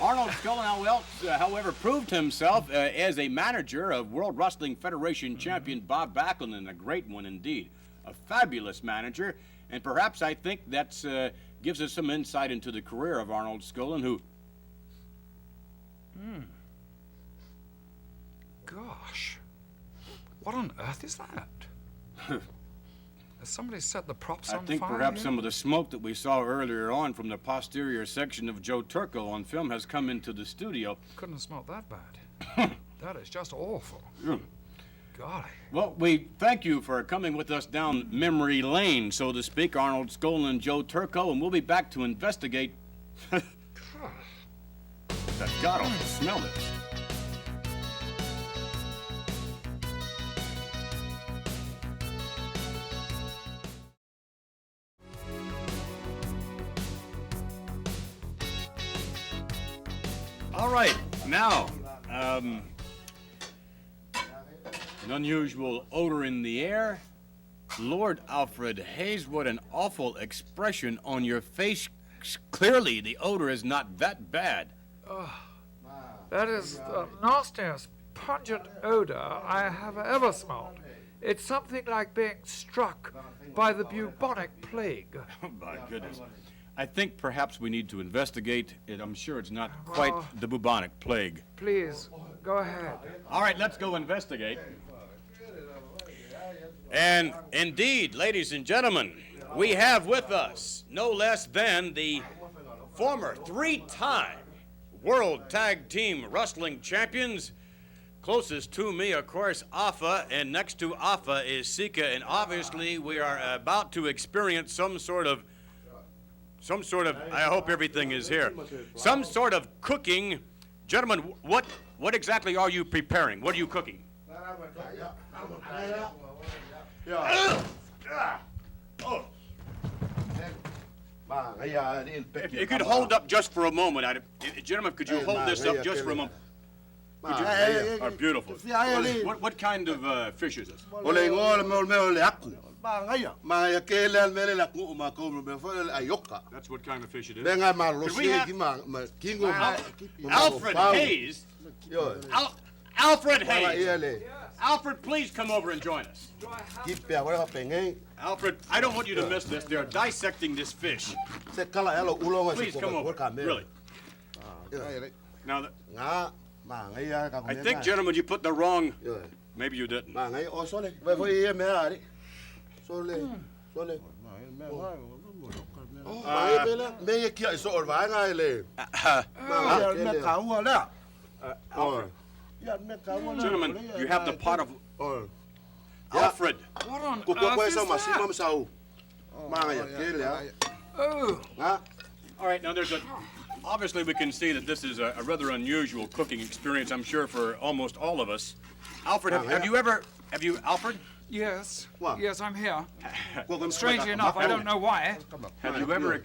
Arnold Skaaland, however, proved himself as a manager of World Wrestling Federation champion Bob Backlund, and a great one indeed. A fabulous manager, and perhaps I think that gives us some insight into the career of Arnold Skaaland, who... Gosh, what on earth is that? Has somebody set the props I on think fire perhaps here? some of the smoke that we saw earlier on from the posterior section of Joe Turco on film has come into the studio. Couldn't have smelled that bad. That is just awful. Golly. Well, we thank you for coming with us down memory lane, so to speak, Arnold, Skaaland, Joe Turco, and we'll be back to investigate. That god-awful smell of this. All right, now, an unusual odor in the air. Lord Alfred Hayes, what an awful expression on your face. Clearly, the odor is not that bad. That is the nastiest, pungent odor I have ever smelled. It's something like being struck by the bubonic plague. Oh, my goodness. I think perhaps we need to investigate it. I'm sure it's not quite the bubonic plague. Please, go ahead. All right, let's go investigate. And indeed, ladies and gentlemen, we have with us no less than the former three-time World Tag Team Wrestling Champions. Closest to me, of course, Afa, and next to Afa is Sika, and obviously we are about to experience some sort of, I hope everything is here, some sort of cooking. Gentlemen, what exactly are you preparing? What are you cooking? If you could hold up just for a moment, gentlemen, could you hold this up just for a moment? Are beautiful. What kind of fish is this? That's what kind of fish it is. Could we have Alfred Hayes? Alfred Hayes. Alfred, please come over and join us. Alfred, I don't want you to miss this. They're dissecting this fish. Please come over. Really. Now, I think, gentlemen, you put the wrong. Maybe you didn't. Gentlemen, you have the pot of Alfred. What on earth is that? Oh. All right, now obviously we can see that this is a rather unusual cooking experience, I'm sure, for almost all of us. Alfred, have you, Alfred? Yes. Yes, I'm here. Strangely enough, I don't know why. Have you ever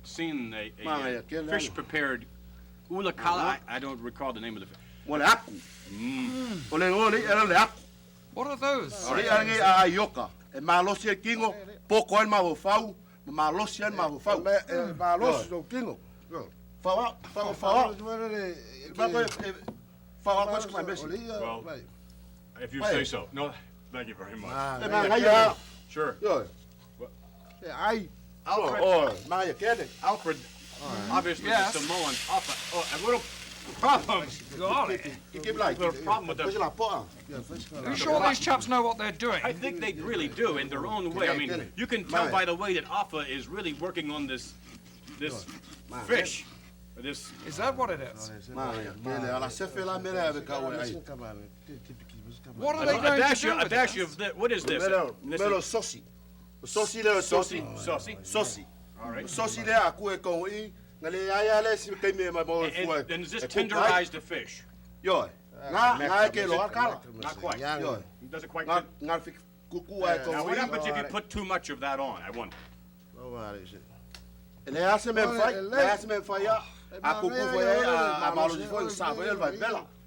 seen a fish prepared ulakala? I don't recall the name of the fish. What are those? Well, if you say so. No, thank you very much. Sure. Alfred, obviously the Samoan. A little problem. Golly. A little problem with the... Are you sure these chaps know what they're doing? I think they really do in their own way. I mean, you can tell by the way that Afa is really working on this fish. Is that what it is? What are they going to do with dash of this? What is this? Saucy. Saucy. All right. And is this tenderized the fish? Not quite. Does it quite? Now, what happens if you put too much of that on? I wonder.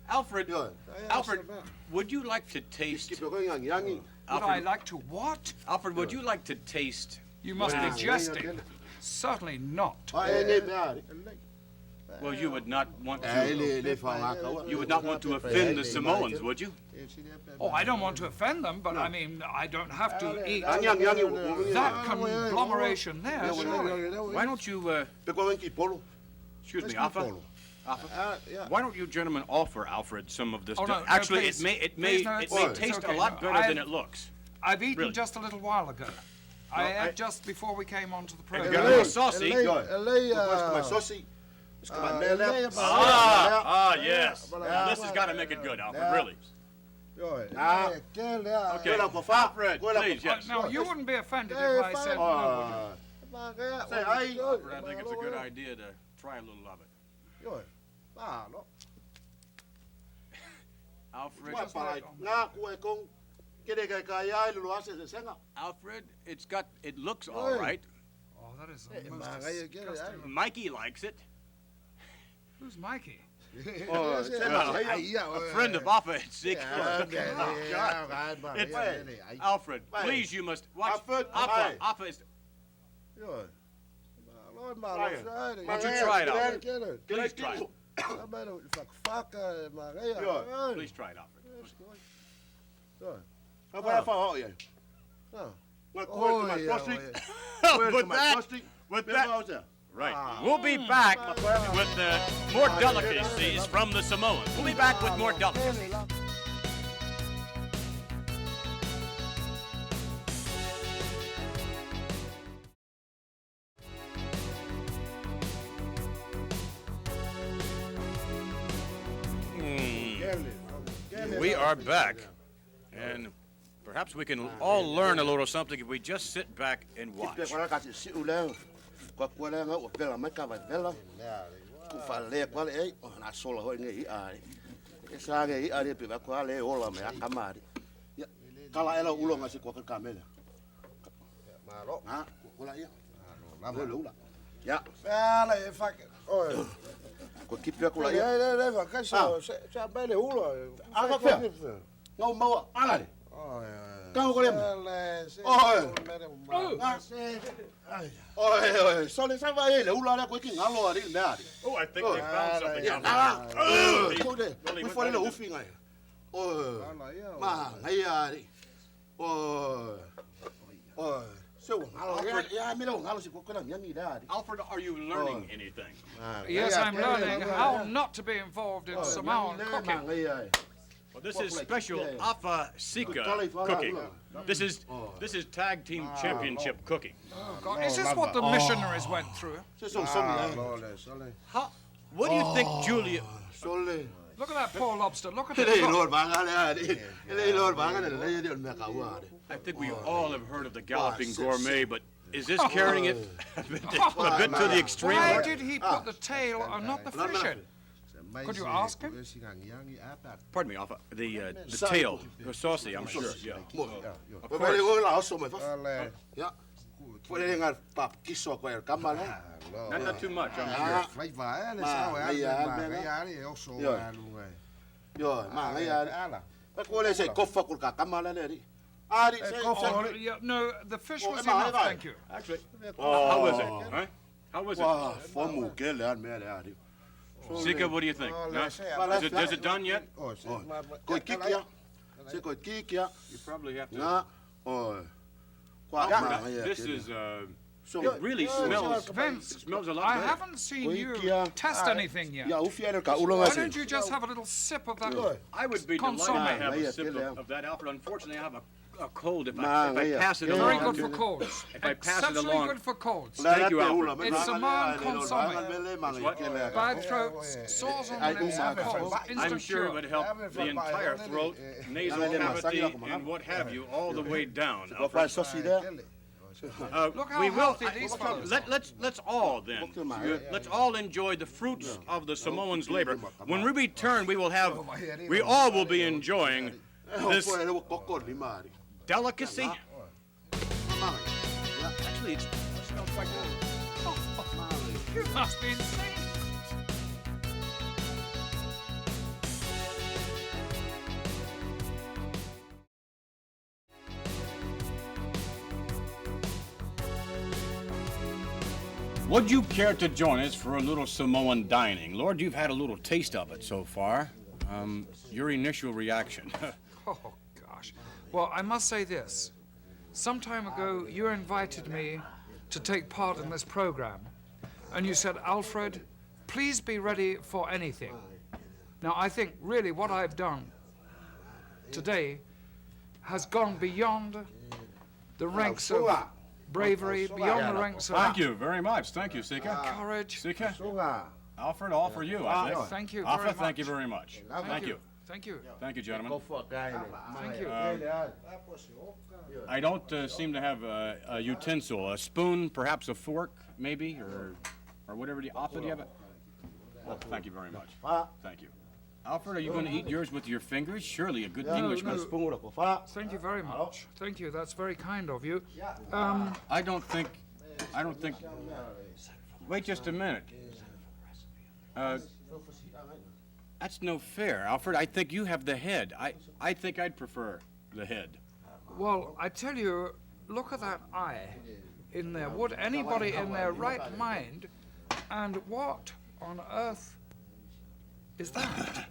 Alfred, would you like to taste? Would I like to what? Alfred, would you like to taste? You must be jesting. Certainly not. Well, you would not want to. You would not want to offend the Samoans, would you? Oh, I don't want to offend them, but I mean, I don't have to eat that conglomeration there. Surely. Why don't you? Excuse me, Afa. Why don't you gentlemen offer Alfred some of this? Oh, no, actually, please. it may taste a lot better than it looks. I've eaten just a little while ago. I ate just before we came onto the It's program. got a little saucy. Yes. Now, this has got to make it good, Alfred, really. Okay, Alfred, please, yes. Now, you wouldn't be offended if I said no. Alfred, I think it's a good idea to try a little of it. Alfred, Alfred, it looks all right. Oh, that is almost disgusting. Mikey likes it. Who's Mikey? A friend of Alfred. Alfred, please, you must watch. Alfred is. Why don't you try it, Alfred? Please try it. Please try it, Alfred. With that, right. We'll be back with more delicacies from the Samoans. We'll be back with more delicacies. We are back, and perhaps we can all learn a little something if we just sit back and watch. Oh, I think they found something out Alfred, are you learning anything? Yes, I'm learning how not to be involved in Samoan cooking. Well, this is special Afa Sika cooking. This is tag team championship cooking. Oh, God. Is this what the missionaries went through? What do you think, Julia? Look at that poor lobster. Look at it. I think we all have heard of the galloping gourmet, but is this carrying it a bit to the extreme? Why did he put the tail and not the fish in? Could you ask him? Pardon me, Alpha. The tail. Saucy, I'm sure. Yeah. Not too much, I'm No, the fish was enough, thank you. Actually, how was it? Huh? How was it? Sika, what do you think? Is it done yet? You probably have to. This is, it really smells. Vince, it smells a lot I better. haven't seen you test anything yet. Why don't you just have a little sip of that? I would be delighted to have a sip of that, Alfred. Unfortunately, I have a cold. If I pass it along. Very good for colds. If I pass it Exceptionally along. good for colds. Thank you, Alfred. It's Samoan consomme. Bad throats, sores on the lips, and colds. I'm sure it would help the entire throat, nasal cavity, and what have you, all the way down, Alfred. Look how healthy these fellows are. Let's all then. Let's all enjoy the fruits of the Samoans' labor. When we return, we all will be enjoying this delicacy. Actually, it smells quite good. You must be insane. Would you care to join us for a little Samoan dining? Lord, you've had a little taste of it so far. Your initial reaction. Oh, gosh. Well, I must say this. Some time ago, you invited me to take part in this program, and you said, Alfred, please be ready for anything. Now, I think really what I've done today has gone beyond the ranks of bravery beyond the ranks of Thank you very much. Thank you, Sika. courage. Sika? Alfred, all for you, I think. Thank you Alfred, very thank you much. very much. Thank you. Thank you. Thank you, gentlemen. Go fuck, guy. Thank you. I don't seem to have a utensil, a spoon, perhaps a fork, maybe, or whatever. Alfred, do you have it? Well, thank you very much. Thank you. Alfred, are you going to eat yours with your fingers? Surely a good Englishman. Thank you very much. Thank you. That's very kind of you. I don't think. Wait just a minute. That's no fair, Alfred. I think you have the head. I think I'd prefer the head. Well, I tell you, look at that eye in there. Would anybody in their right mind? And what on earth is that?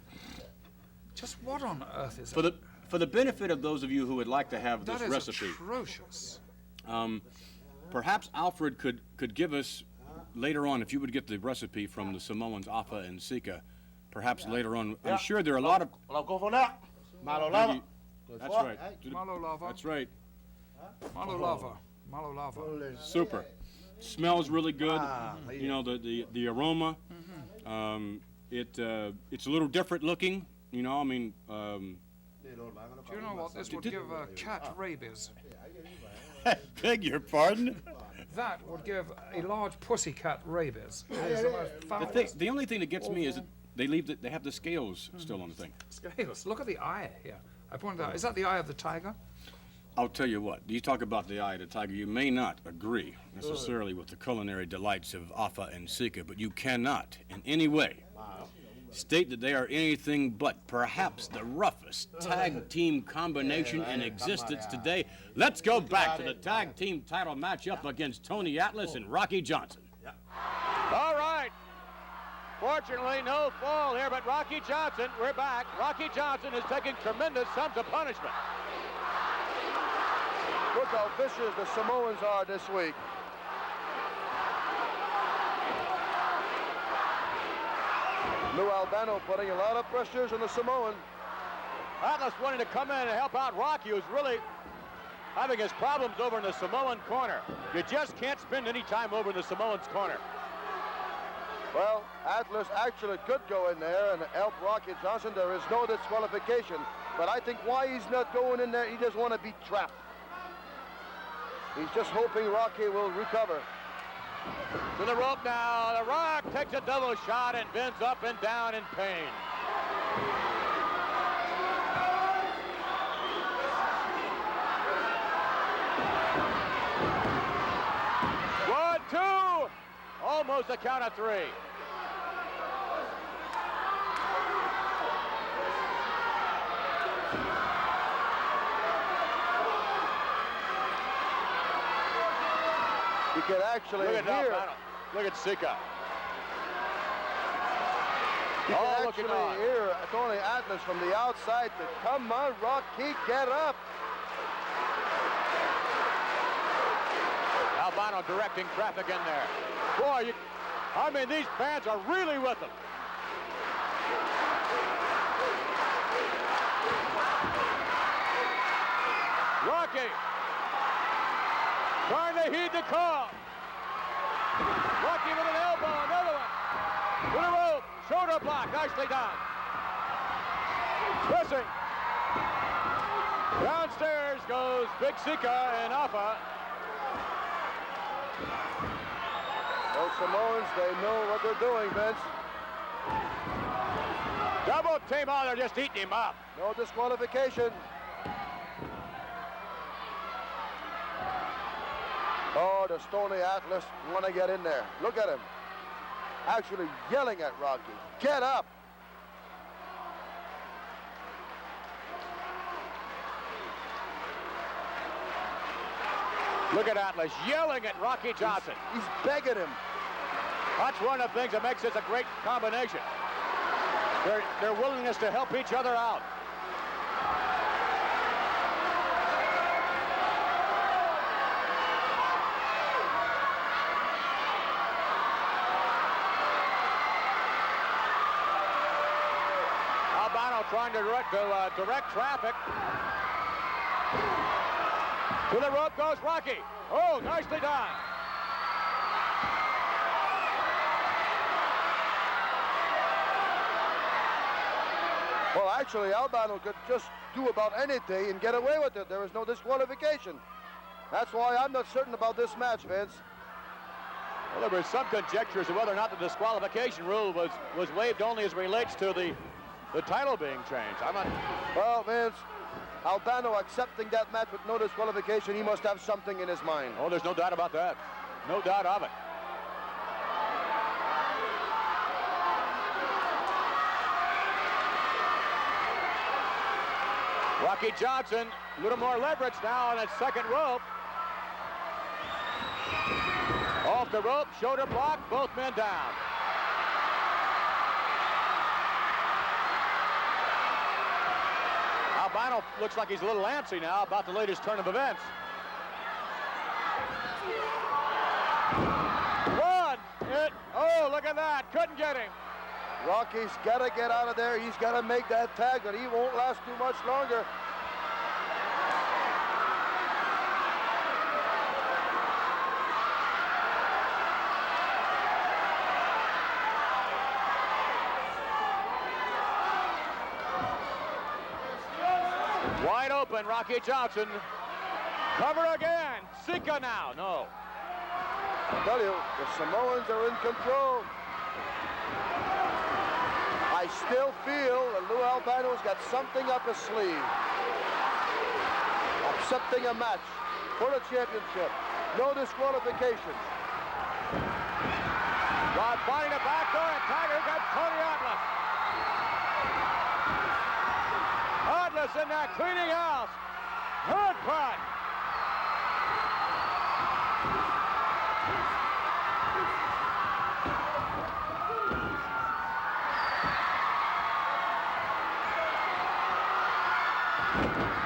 Just what on earth is it? For the benefit of those of you who would like to have this That is recipe, atrocious. perhaps Alfred could give us later on, if you would get the recipe from the Samoans, Afa and Sika, perhaps later on. I'm sure there are a lot of. Maybe, that's right. Malo lava. That's right. Malo lava. Malo lava. Super. Smells really good. You know, the aroma. It's a little different looking. You know, I mean. Do you know what? This would give a cat rabies. Beg your pardon? That would give a large pussycat rabies. It is the most foulest. The only thing that gets me is that they have the scales still on the thing. Scales. Look at the eye here. I pointed out. Is that the eye of the tiger? I'll tell you what. You talk about the eye of the tiger. You may not agree necessarily with the culinary delights of Afa and Sika, but you cannot in any way state that they are anything but perhaps the roughest tag team combination in existence today. Let's go back to the tag team title matchup against Tony Atlas and Rocky Johnson. All right. Fortunately, no fall here, but Rocky Johnson, we're back. Rocky Johnson is taking tremendous sums of punishment. Look how vicious the Samoans are this week. Lou Albano putting a lot of pressures on the Samoan. Atlas wanting to come in and help out Rocky, who's really having his problems over in the Samoan corner. You just can't spend any time over in the Samoan's corner. Well, Atlas actually could go in there and help Rocky Johnson. There is no disqualification. But I think why he's not going in there, he doesn't want to be trapped. He's just hoping Rocky will recover. To the rope now. The Rock takes a double shot and bends up and down in pain. One, two. Almost a count of three. You can actually Look at hear. Look at Sika. You can actually hear Tony Atlas from the outside to come on, Rocky, get up. Albano directing traffic in there. Boy, I mean, these fans are really with them. Rocky trying to heed the call. Rocky with an elbow, another one. To the rope, shoulder block, nicely done. Twisting. Downstairs goes Big Sika and Afa. Those Samoans, they know what they're doing, Vince. Double team on, they're just eating him up. No disqualification. Oh, the Stony Atlas want to get in there. Look at him. Actually yelling at Rocky. Get up. Look at Atlas yelling at Rocky Johnson. He's begging him. That's one of the things that makes this a great combination. Their willingness to help each other out. Albano trying to direct traffic to To the rope goes Rocky. Oh, nicely done. Well, actually, Albano could just do about anything and get away with it. There was no disqualification. That's why I'm not certain about this match, Vince. Well, there were some conjectures of whether or not the disqualification rule was waived only as relates to the title being changed. I'm not... Well, Vince, Albano accepting that match with no disqualification, he must have something in his mind. Oh, there's no doubt about that. No doubt of it. Rocky Johnson, a little more leverage now on that second rope. Off the rope, shoulder block, both men down. Albano looks like he's a little antsy now about the latest turn of events. One, oh, look at that, couldn't get him. Rocky's got to get out of there. He's got to make that tag, but he won't last too much longer. Wide open, Rocky Johnson. Cover again. Sika now. No. I tell you, the Samoans are in control. I still feel that Lou Albano's got something up his sleeve. Accepting a match for the championship. No disqualification. Rod finding a back door, and Tiger got Tony Atlas. Atlas in there cleaning house. Good punt.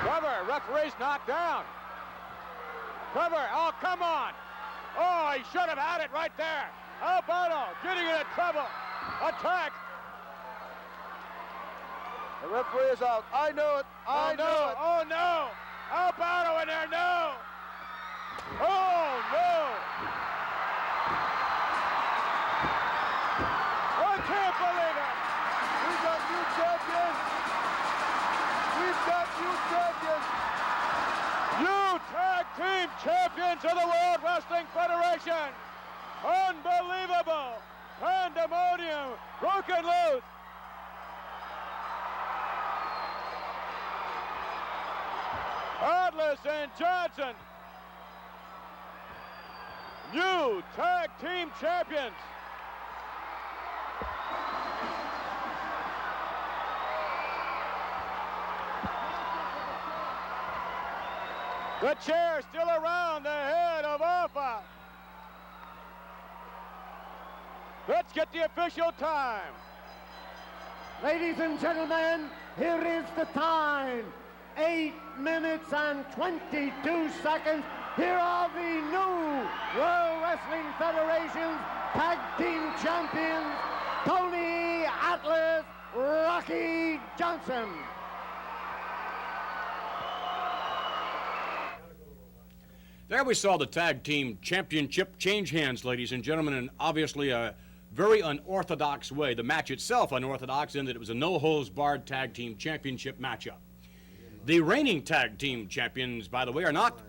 Cover, referee's knocked down. Cover, oh, come on. Oh, he should have had it right there. Albano getting into trouble. Attack. The referee is out. I know it. I know it. Oh, no. Albano in there, no. Oh, no. I can't believe it. We've got new champions. We've got new champions. New tag team champions of the World Wrestling Federation. Unbelievable. Pandemonium broken loose. Atlas and Johnson, new tag team champions. The chair still around the head of Alpha. Let's get the official time. Ladies and gentlemen, here is the time. 8 minutes and 22 seconds. Here are the new World Wrestling Federation's Tag Team Champions, Tony Atlas, Rocky Johnson. There we saw the Tag Team Championship change hands, ladies and gentlemen, in obviously a very unorthodox way. The match itself unorthodox in that it was a no-holds-barred Tag Team Championship matchup. The reigning Tag Team Champions, by the way, are not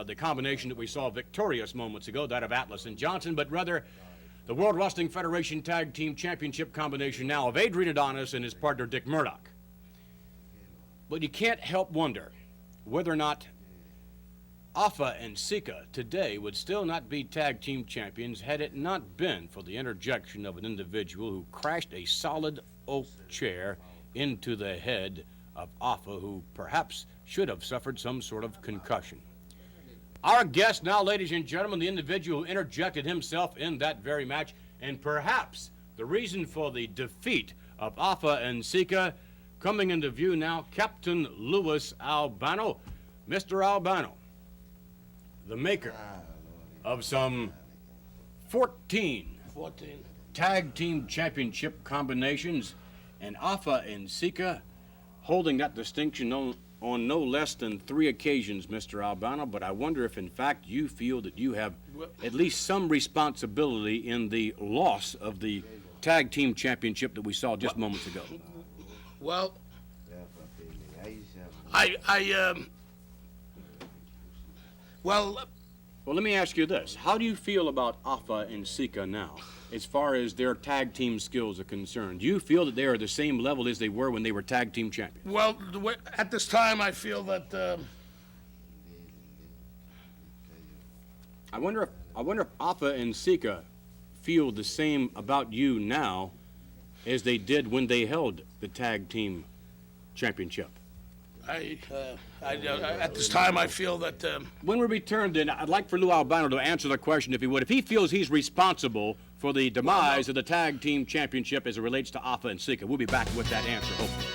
the combination that we saw victorious moments ago, that of Atlas and Johnson, but rather the World Wrestling Federation Tag Team Championship combination now of Adrian Adonis and his partner Dick Murdoch. But you can't help wonder whether or not Alpha and Sika today would still not be Tag Team Champions had it not been for the interjection of an individual who crashed a solid oak chair into the head of Alpha, who perhaps should have suffered some sort of concussion. Our guest now, ladies and gentlemen, the individual who interjected himself in that very match, and perhaps the reason for the defeat of Alpha and Sika, coming into view now, Captain Louis Albano. Mr. Albano, the maker of some 14 Tag Team Championship combinations, and Alpha and Sika holding that distinction on no less than 3 occasions, Mr. Albano, but I wonder if, in fact, you feel that you have at least some responsibility in the loss of the tag team championship that we saw just moments ago. Well, Well, let me ask you this. How do you feel about Afa and Sika now, as far as their tag team skills are concerned? Do you feel that they are the same level as they were when they were tag team champions? well, at this time, I feel that I wonder if Afa and Sika feel the same about you now as they did when they held the tag team championship. at this time, I feel that When we return, then, I'd like for Lou Albano to answer the question, if he would. If he feels he's responsible for the demise of the tag team championship as it relates to Afa and Sika, we'll be back with that answer, hopefully.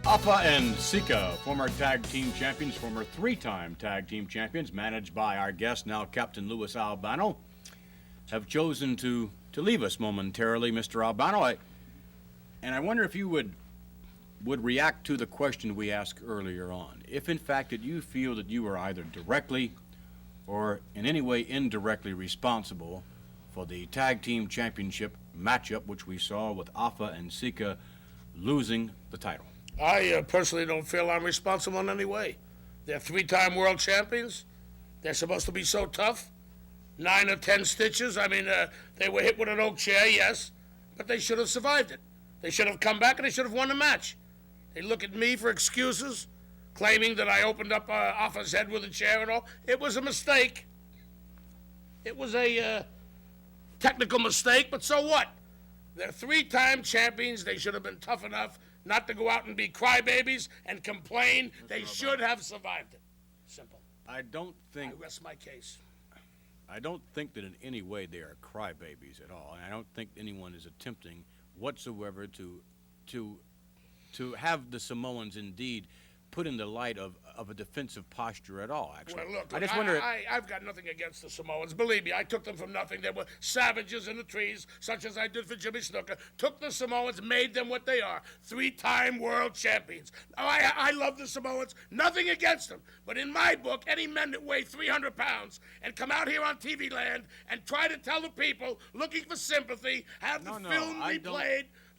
Afa and Sika, former tag team champions, former 3-time tag team champions, managed by our guest, now Captain Louis Albano, have chosen to leave us momentarily, Mr. Albano. And I wonder if you would react to the question we asked earlier on. If, in fact, that you feel that you are either directly or in any way indirectly responsible for the tag team championship matchup, which we saw with Afa and Sika losing the title. I personally don't feel I'm responsible in any way. They're 3-time world champions. They're supposed to be so tough. 9 or 10 stitches. I mean, they were hit with an oak chair, yes, but they should have survived it. They should have come back and they should have won the match. They look at me for excuses, claiming that I opened up Afa's head with a chair and all. It was a mistake. It was a technical mistake, but so what? They're 3-time champions. They should have been tough enough not to go out and be crybabies and complain. They should have survived it. Simple. I rest my case. I don't think that in any way they are crybabies at all. And I don't think anyone is attempting whatsoever to have the Samoans indeed put in the light of a defensive posture at all, actually. Well, look, I just wonder. I've got nothing against the Samoans. Believe me, I took them from nothing. They were savages in the trees, such as I did for Jimmy Snuka. Took the Samoans, made them what they are, 3-time world champions. Now, I love the Samoans, nothing against them. But in my book, any men that weigh 300 pounds and come out here on TV land and try to tell the people, looking for sympathy, have the film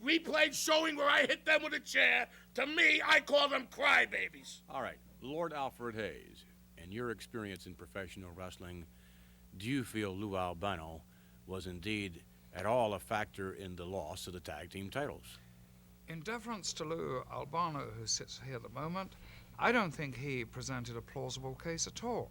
replayed showing where I hit them with a chair, to me, I call them crybabies. All right, Lord Alfred Hayes, in your experience in professional wrestling, do you feel Lou Albano was indeed at all a factor in the loss of the tag team titles? In deference to Lou Albano, who sits here at the moment, I don't think he presented a plausible case at all.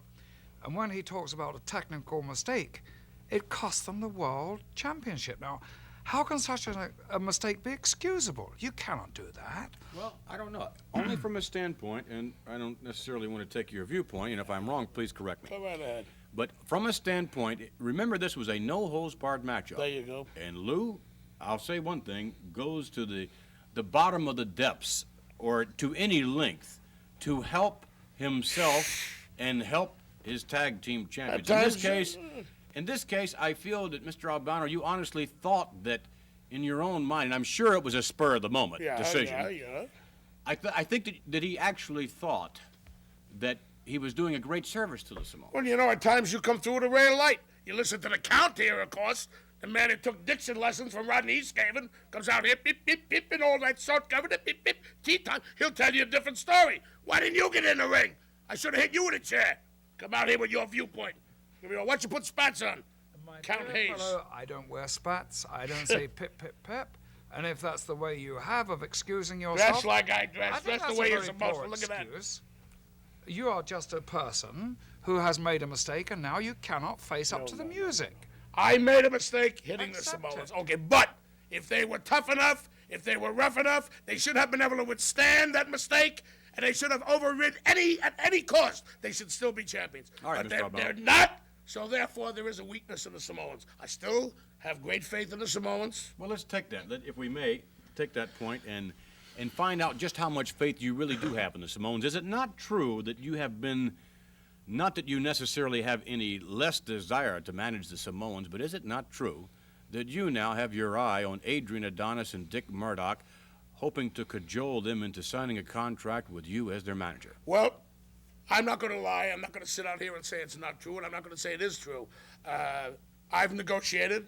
And when he talks about a technical mistake, it cost them the world championship. Now, how can such a mistake be excusable? You cannot do that. Well, I don't know. Only from a standpoint, and I don't necessarily want to take your viewpoint, and if I'm wrong, please correct me. Go right ahead. But from a standpoint, remember this was a no-holds-barred matchup. There you go. And Lou, I'll say one thing, goes to the bottom of the depths, or to any length, to help himself and help his tag team champions. In this case, I feel that, Mr. Albano, you honestly thought that in your own mind, and I'm sure it was a spur-of-the-moment decision. Yeah. I think that he actually thought that he was doing a great service to the Samoans. Well, you know, at times you come through with a ray of light. You listen to the count here, of course. The man who took diction lessons from Rodney Easthaven comes out here, beep, beep, beep, and all that sort covered, beep, beep, tea time. He'll tell you a different story. Why didn't you get in the ring? I should have hit you with a chair. Come out here with your viewpoint. Why don't you put spats on? Count Hayes. Fellow, I don't wear spats. I don't say pip, pip, pip. And if that's the way you have of excusing yourself... Dress like I dress. Dress the way you're supposed to. Look at that. You are just a person who has made a mistake, and now you cannot face up to the music. I made a mistake hitting the Samoans. Okay, but if they were tough enough, if they were rough enough, they should have been able to withstand that mistake, and they should have overridden at any cost. They should still be champions. All right, but they're not. So, therefore, there is a weakness in the Samoans. I still have great faith in the Samoans. Well, let's take that, if we may, take that point and and find out just how much faith you really do have in the Samoans. Is it not true that you have been, not that you necessarily have any less desire to manage the Samoans, but is it not true that you now have your eye on Adrian, Adonis, and Dick Murdoch, hoping to cajole them into signing a contract with you as their manager? Well, I'm not going to lie. I'm not going to sit out here and say it's not true, and I'm not going to say it is true. I've negotiated.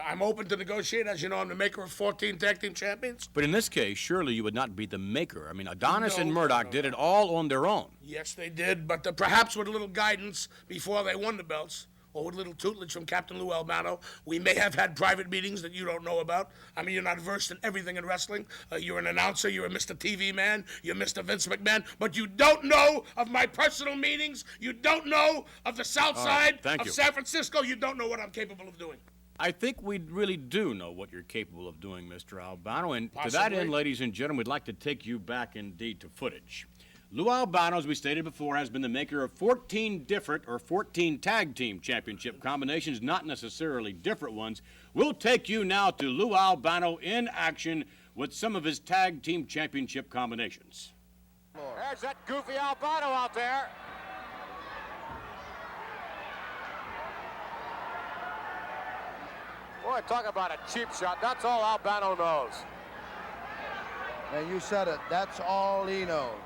I'm open to negotiate. As you know, I'm the maker of 14 tag team champions. But in this case, surely you would not be the maker. I mean, Adonis and Murdoch did it all on their own. Yes, they did, but perhaps with a little guidance before they won the belts, or with a little tutelage from Captain Lou Albano. We may have had private meetings that you don't know about. I mean, you're not versed in everything in wrestling. You're an announcer, you're a Mr. TV man, you're Mr. Vince McMahon, but you don't know of my personal meetings. You don't know of the South Side of San Francisco. You don't know what I'm capable of doing. I think we really do know what you're capable of doing, Mr. Albano, and Possibly. to that end, ladies and gentlemen, we'd like to take you back indeed to footage. Lou Albano, as we stated before, has been the maker of 14 different or 14 tag team championship combinations, not necessarily different ones. We'll take you now to Lou Albano in action with some of his tag team championship combinations. There's that goofy Albano out there. Boy, talk about a cheap shot. That's all Albano knows. And you said it. That's all he knows.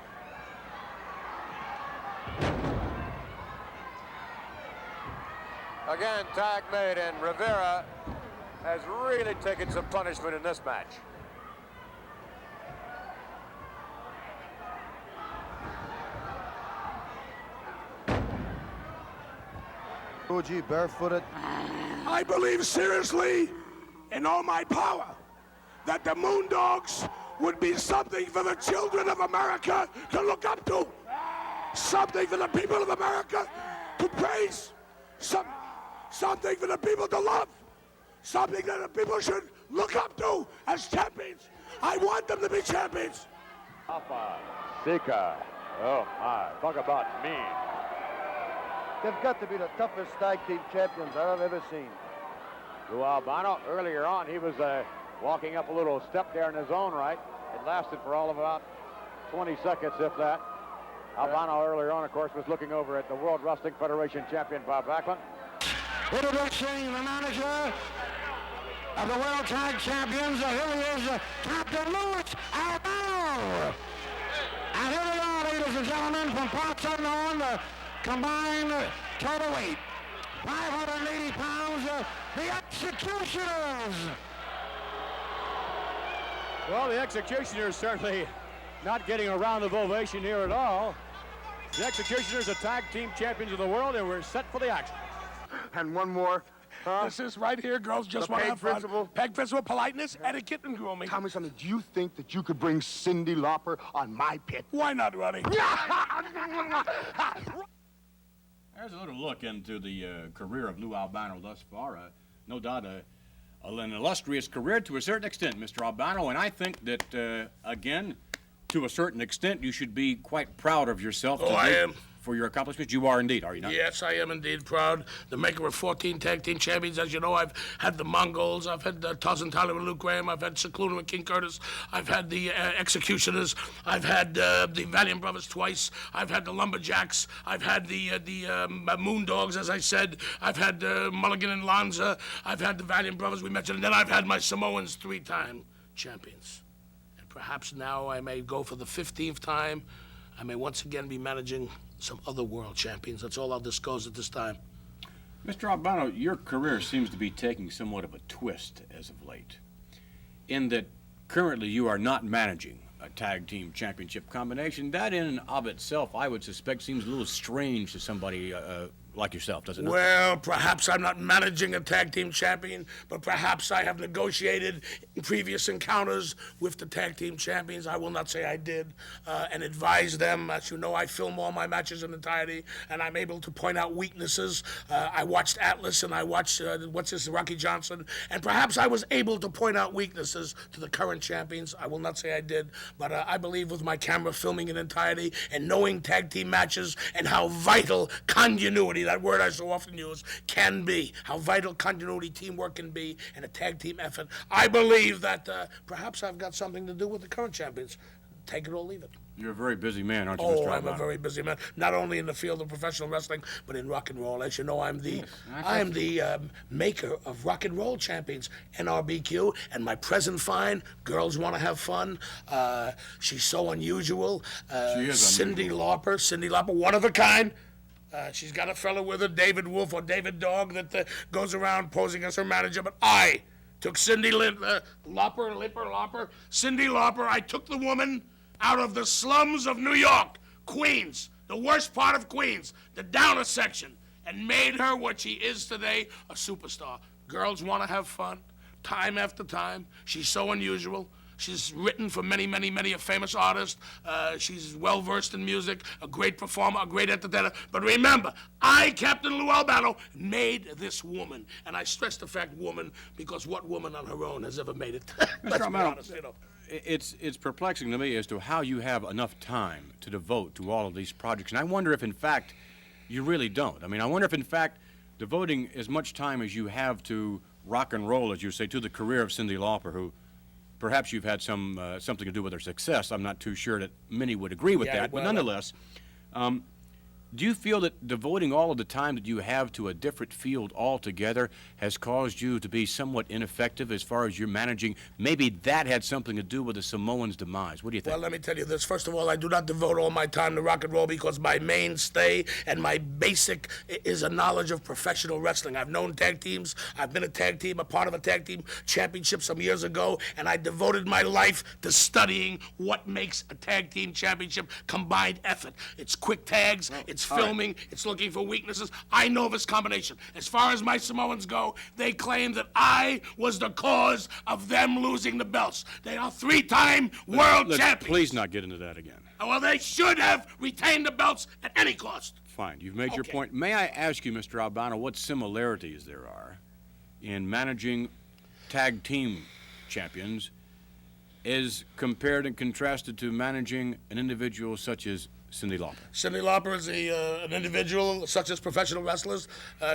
Again, tag made, and Rivera has really taken some punishment in this match. Fuji barefooted. I believe seriously in all my power that the Moondogs would be something for the children of America to look up to. Something for the people of America to praise. Something for the people to love. Something that the people should look up to as champions. I want them to be champions. Alpha, Sika. Oh my, talk about mean. They've got to be the toughest tag team champions I've ever seen. Lou Albano, earlier on, he was walking up a little step there in his own right. It lasted for all of about 20 seconds, if that. Albano earlier on, of course, was looking over at the World Wrestling Federation champion, Bob Backlund. Introducing the manager of the World Tag Champions. Here he is, Captain Lou Albano. And here they are, ladies and gentlemen, from parts unknown, the combined total weight, 580 pounds, the Executioners. Well, the Executioners certainly not getting a round of ovation here at all. The Executioners are tag team champions of the world, and we're set for the action. And one more. This is right here, girls just want to have fun. Peg principle, politeness, etiquette, and grooming. Tell me something. Do you think that you could bring Cyndi Lauper on my pit? Why not, Ronnie? There's a little look into the career of Lou Albano thus far. No doubt an illustrious career to a certain extent, Mr. Albano, and I think that, again, to a certain extent, you should be quite proud of yourself. Oh, I am. For your accomplishments. You are indeed, are you not? Yes, I am indeed proud. The maker of 14 tag team champions. As you know, I've had the Mongols, I've had Tarzan Tyler and Luke Graham, I've had Cicluna and King Curtis, I've had the Executioners, I've had the Valiant Brothers twice, I've had the Lumberjacks, I've had the Moondogs, as I said, I've had Mulligan and Lanza, I've had the Valiant Brothers we mentioned, and then I've had my Samoans 3-time champions. And perhaps now I may go for the 15th time. I may once again be managing some other world champions. That's all I'll disclose at this time. Mr. Albano, your career seems to be taking somewhat of a twist as of late, in that currently you are not managing a tag team championship combination. That in and of itself, I would suspect, seems a little strange to somebody like yourself, does it not? Well, perhaps I'm not managing a tag team champion, but perhaps I have negotiated in previous encounters with the tag team champions. I will not say I did, and advise them. As you know, I film all my matches in entirety, and I'm able to point out weaknesses. I watched Atlas, and I watched, Rocky Johnson, and perhaps I was able to point out weaknesses to the current champions. I will not say I did, but I believe with my camera filming in entirety and knowing tag team matches and how vital continuity that word I so often use, can be, how vital continuity, teamwork can be, and a tag team effort. I believe that perhaps I've got something to do with the current champions. Take it or leave it. You're a very busy man, aren't you, Oh, Mr. I'm Albano? a very busy man, not only in the field of professional wrestling, but in rock and roll. As you know, I'm the maker of rock and roll champions, NRBQ, and my present find, Girls Want to Have Fun. She's so unusual. She is Cyndi Lauper, one of a kind. She's got a fella with her, David Wolf or David Dog, that goes around posing as her manager. But I took Cyndi Lauper. I took the woman out of the slums of New York, Queens, the worst part of Queens, the downer section, and made her what she is today, a superstar. Girls Want to Have Fun, time after time. She's so unusual. She's written for many, many, many a famous artist. She's well-versed in music, a great performer, a great entertainer. But remember, I, Captain Lou Albano, made this woman. And I stress the fact woman, because what woman on her own has ever made it? Let's be honest, you know. It's perplexing to me as to how you have enough time to devote to all of these projects. And I wonder if, in fact, you really don't. I mean, I wonder if, in fact, devoting as much time as you have to rock and roll, as you say, to the career of Cyndi Lauper, who perhaps you've had something to do with her success. I'm not too sure that many would agree with that. But nonetheless, do you feel that devoting all of the time that you have to a different field altogether has caused you to be somewhat ineffective as far as you're managing? Maybe that had something to do with the Samoans' demise. What do you think? Well, let me tell you this. First of all, I do not devote all my time to rock and roll because my mainstay and my basic is a knowledge of professional wrestling. I've known tag teams. I've been a part of a tag team championship some years ago, and I devoted my life to studying what makes a tag team championship combined effort. It's quick tags, it's filming, it's looking for weaknesses. I know this combination. As far as my Samoans go, they claim that I was the cause of them losing the belts. They are three-time world champions. Please not get into that again. Well, they should have retained the belts at any cost. Fine, you've made your point. May I ask you, Mr. Albano, what similarities there are in managing tag team champions as compared and contrasted to managing an individual such as Cyndi Lauper? Cyndi Lauper is an individual, such as professional wrestlers.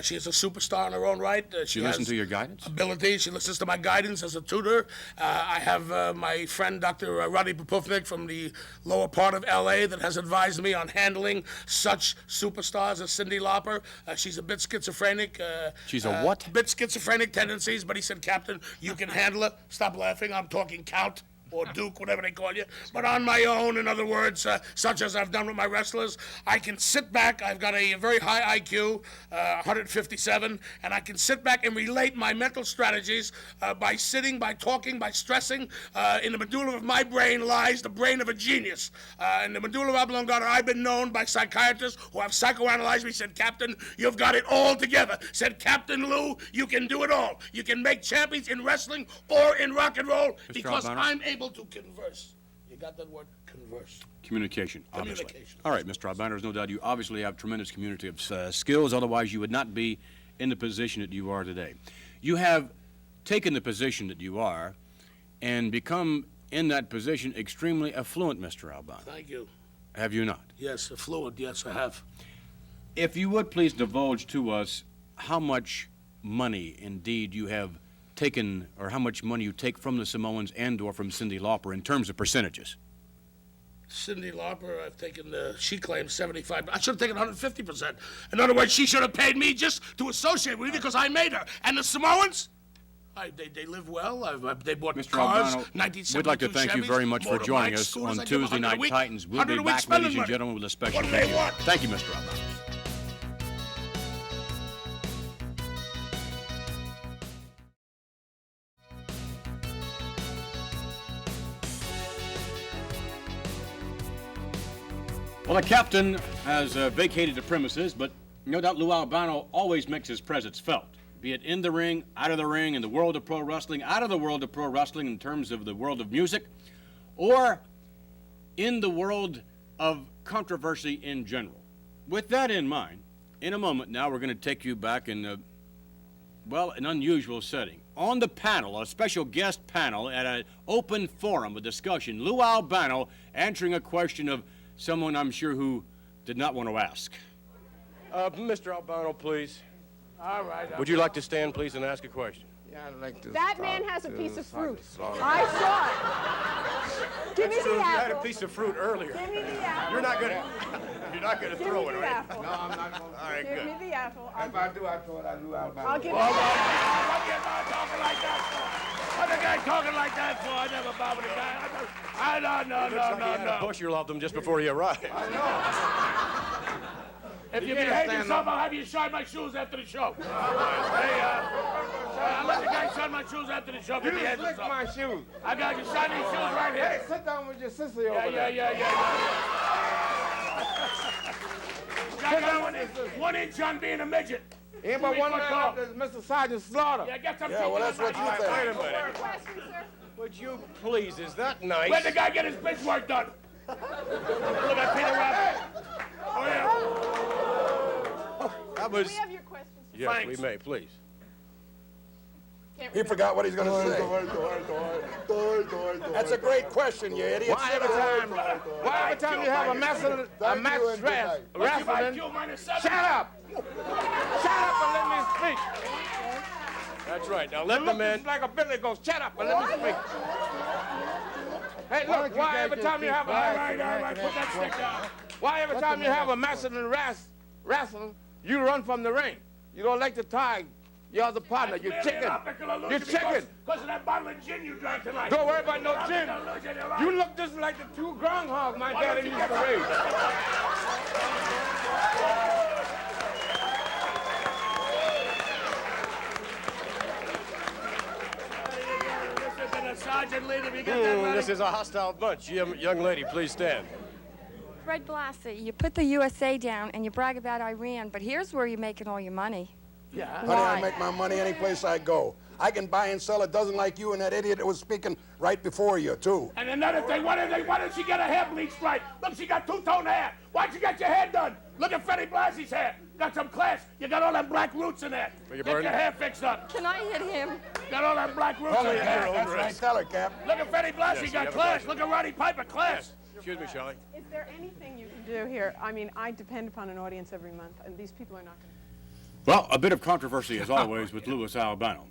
She is a superstar in her own right. She listens to your guidance? Ability. She listens to my guidance as a tutor. I have my friend, Dr. Roddy Popufnik, from the lower part of L.A. that has advised me on handling such superstars as Cyndi Lauper. She's a bit schizophrenic. She's a what? Bit schizophrenic tendencies, but he said, Captain, you can handle it. Stop laughing. I'm talking Count or Duke, whatever they call you, but on my own, in other words, such as I've done with my wrestlers, I can sit back. I've got a very high IQ, 157, and I can sit back and relate my mental strategies by sitting, by talking, by stressing. In the medulla of my brain lies the brain of a genius. In the medulla oblongata, I've been known by psychiatrists who have psychoanalyzed me, said, Captain, you've got it all together. Said, Captain Lou, you can do it all. You can make champions in wrestling or in rock and roll because I'm able to converse. You got that word, converse? Communication, obviously. All right, Mr. Albano, there's no doubt you obviously have tremendous communicative skills, otherwise you would not be in the position that you are today. You have taken the position that you are and become, in that position, extremely affluent, Mr. Albano. Thank you. Have you not? Yes, affluent, yes, I have. If you would please divulge to us how much money, indeed, you have taken, or how much money you take from the Samoans and/or from Cyndi Lauper in terms of percentages. Cyndi Lauper, I've taken, she claims 75. I should have taken 150%. In other words, she should have paid me just to associate with me because I made her. And the Samoans, they live well. They bought Mr. cars, Albano, 1972 we'd like to thank you very much for joining us on Tuesday Night Titans. We'll be back, ladies and gentlemen, with a special video. Thank you, Mr. Albano. Well, the captain has vacated the premises, but no doubt Lou Albano always makes his presence felt, be it in the ring, out of the ring, in the world of pro wrestling, out of the world of pro wrestling in terms of the world of music, or in the world of controversy in general. With that in mind, in a moment now, we're going to take you back in, an unusual setting. On the panel, a special guest panel at an open forum, a discussion, Lou Albano answering a question of someone I'm sure who did not want to ask. Mr. Albano, please. All right. Would you like to stand, please, and ask a question? Yeah, I'd like to. That man has a piece of fruit. I saw it. Give me That's true. the You had a apple. piece of fruit earlier. Give me the apple. You're not gonna throw it, Give me the right? apple. No, I'm not going to. All right, Give good. me the apple. If I do, I throw it at Lou Albano. I'll give Well, you the apple. What you talking like that for? What the guy talking like that for? I never bothered the guy. No. He had a bushel of them just before he arrived. If you behave yourself, I'll have you shine my shoes after the show. Hey, I'll let the guy shine my shoes after the show. You just lick my shoes. I got you shine these shoes right here. Hey, sit down with your sister over there. Yeah. One inch on being a midget. Ain't but one man up there, Mr. Sergeant Slaughter. Yeah, get some Yeah, well, that's what you think. Wait a minute. Question, sir. Would you please, is that nice? Where'd the guy get his bitch work done? Look at Peter Rabbit. Oh, yeah. That was... Can we have your questions? Yes, Thanks. we may, please. He forgot what he's going to say. That's a great question, you idiot. Why every time you have a match wrestling, shut up! Shut up and let me speak. That's right. Now let the man... It's like a Billy goes, shut up and let me speak. Hey, look, why every time you have a... All right, put that stick down. Why every time you have a Massillon wrestling, you run from the ring? You don't like to tag your other partner. You're chicken. You're chicken. Because of that bottle of gin you drank tonight. Don't worry about no gin. You look just like the two groundhogs my daddy used to raise. Sergeant Lee, if you get that ready. This is a hostile bunch. Young lady, please stand. Fred Blassie, you put the USA down and you brag about Iran, but here's where you're making all your money. Yeah. Honey, I make my money any place I go. I can buy and sell a dozen like you and that idiot that was speaking right before you, too. And another thing, why did she get her hair bleached right? Look, she got two-tone hair. Why'd you get your hair done? Look at Freddie Blassie's hair. Got some class. You got all them black roots in there. Get your hair fixed up. Can I hit him? Got all them black roots in there. That's right, tell her, Cap. Look at Freddie Blassie, got class. Look at Roddy Piper, class. Excuse me, Shelley. Is there anything you can do here? I mean, I depend upon an audience every month, and these people are not going to... Well, a bit of controversy, as always, with Lou Albano.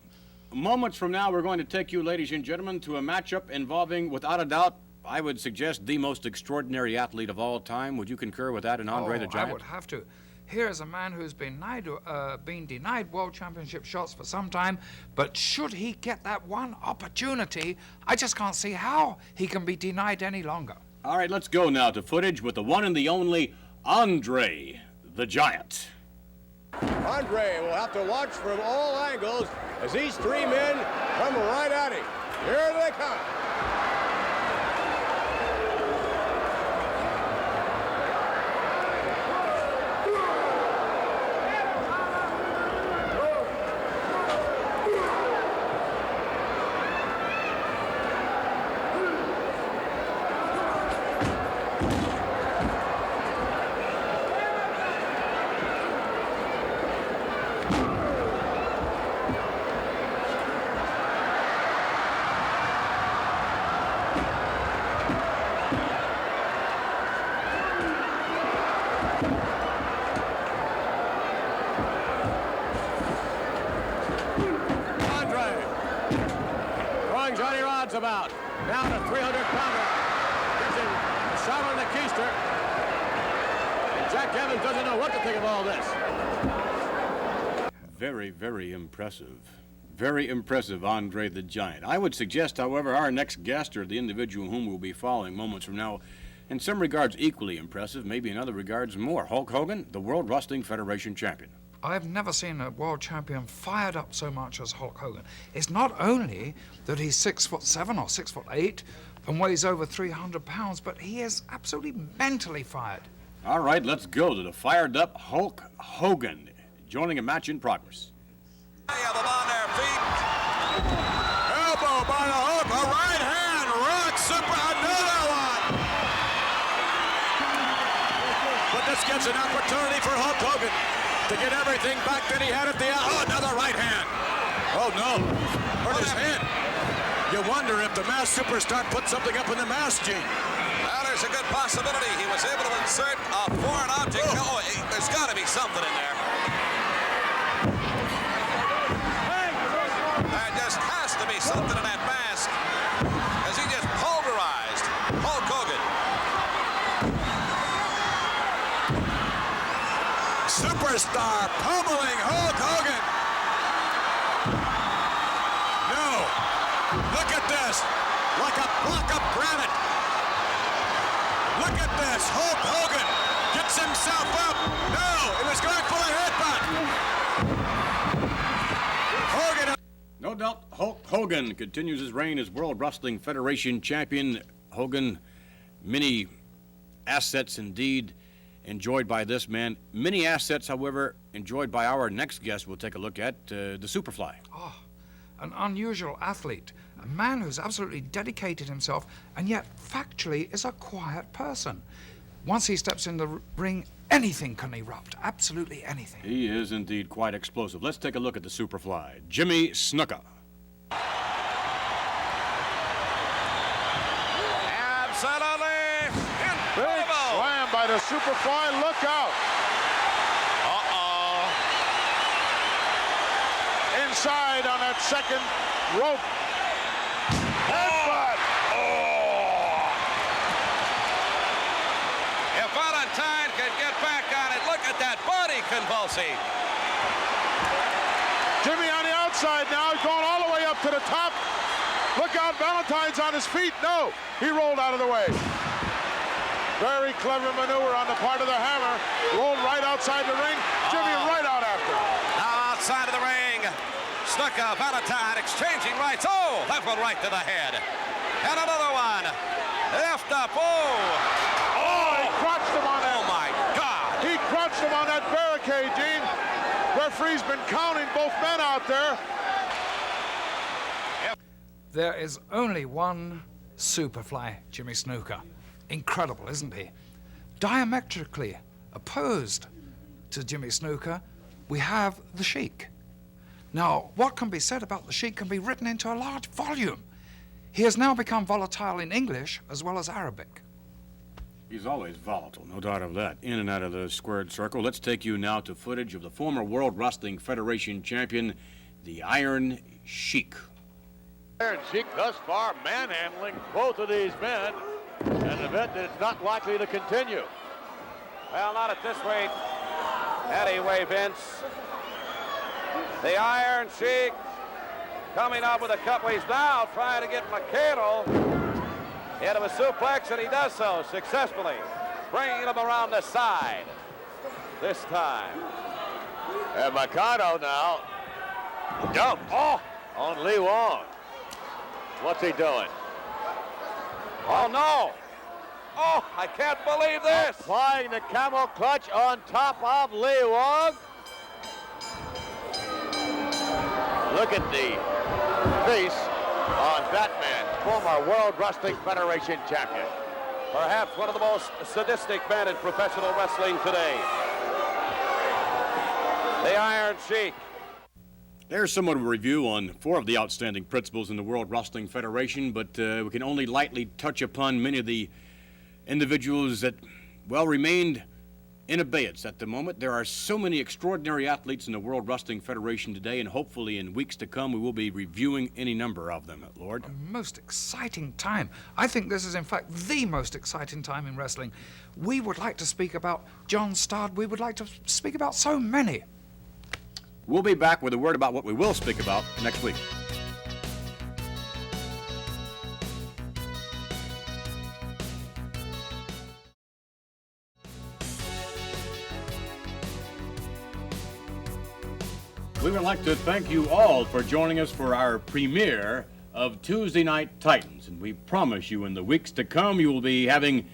Moments from now, we're going to take you, ladies and gentlemen, to a matchup involving, without a doubt, I would suggest the most extraordinary athlete of all time. Would you concur with that in Andre the Giant? I would have to. Here is a man who's been denied world championship shots for some time, but should he get that one opportunity, I just can't see how he can be denied any longer. All right, let's go now to footage with the one and the only Andre the Giant. Andre will have to watch from all angles as these three men come right at him. Here they come. About down a 300-pounder. Gives him a shot on the keister. And Jack Evans doesn't know what to think of all this. Very, very impressive. Very impressive, Andre the Giant. I would suggest, however, our next guest, or the individual whom we'll be following moments from now, in some regards equally impressive, maybe in other regards more. Hulk Hogan, the World Wrestling Federation champion. I've never seen a world champion fired up so much as Hulk Hogan. It's not only that he's 6'7" or 6'8" and weighs over 300 pounds, but he is absolutely mentally fired. All right, let's go to the fired-up Hulk Hogan, joining a match in progress. They have them on their feet. Elbow by the Hulk, a right hand, rock super, another one. But this gives an opportunity for Hulk Hogan to get everything back that he had at the... Oh, another right hand. Oh, no. Hurt his head. You wonder if the masked superstar put something up in the mask, Gene. Well, there's There's a good possibility he was able to insert a foreign object. Oh, there's got to be something in there. There just has to be something in that mask, as he just pulverized Hulk Hogan. Superstar pummeling Hulk Hogan. No. Look at this. Like a block of granite. Look at this. Hulk Hogan gets himself up. No. It was going for a headbutt. Hogan. No doubt Hulk Hogan continues his reign as World Wrestling Federation champion. Hogan, many assets indeed enjoyed by this man. Many assets, however, enjoyed by our next guest we'll take a look at, the Superfly. Oh, an unusual athlete. A man who's absolutely dedicated himself and yet factually is a quiet person. Once he steps in the ring, anything can erupt. Absolutely anything. He is indeed quite explosive. Let's take a look at the Superfly, Jimmy Snuka. Absolutely Big slam by the Superfly. Look out. Uh-oh. Inside on that second rope. Headbutt. If Valentine can get back on it, look at that body convulsing. Jimmy on the outside now, going all the way up to the top. Look out, Valentine's on his feet. No, he rolled out of the way. Very clever maneuver on the part of the Hammer. Rolled right outside the ring. Jimmy right out after. Now outside of the ring, Snuka, Valentine exchanging rights. Oh, that one right to the head. And another one. Left up. Oh, he crotched him on that. Oh, my God. He crotched him on that barricade, Gene. Referee's been counting both men out there. There is only one Superfly, Jimmy Snuka. Incredible, isn't he? Diametrically opposed to Jimmy Snuka, we have the Sheik. Now, what can be said about the Sheik can be written into a large volume. He has now become volatile in English as well as Arabic. He's always volatile, no doubt of that. In and out of the squared circle. Let's take you now to footage of the former World Wrestling Federation champion, the Iron Sheik. Iron Sheik thus far manhandling both of these men, an event that is not likely to continue. Well, not at this rate. Anyway, Vince, the Iron Sheik coming up with a couple. He's now trying to get Mikhailo into a suplex, and he does so successfully, bringing him around the side this time. And Mikhailo now jumps on Lee Wong. What's he doing? Oh, no. Oh, I can't believe this. Applying the camel clutch on top of Lee Wong. Look at the face on that man, former World Wrestling Federation champion. Perhaps one of the most sadistic men in professional wrestling today. The Iron Sheik. There's somewhat of a review on 4 of the outstanding principles in the World Wrestling Federation, but we can only lightly touch upon many of the individuals that, well, remained in abeyance at the moment. There are so many extraordinary athletes in the World Wrestling Federation today, and hopefully in weeks to come we will be reviewing any number of them, Lord. A most exciting time. I think this is, in fact, the most exciting time in wrestling. We would like to speak about John Studd. We would like to speak about so many. We'll be back with a word about what we will speak about next week. We would like to thank you all for joining us for our premiere of Tuesday Night Titans. And we promise you in the weeks to come you will be having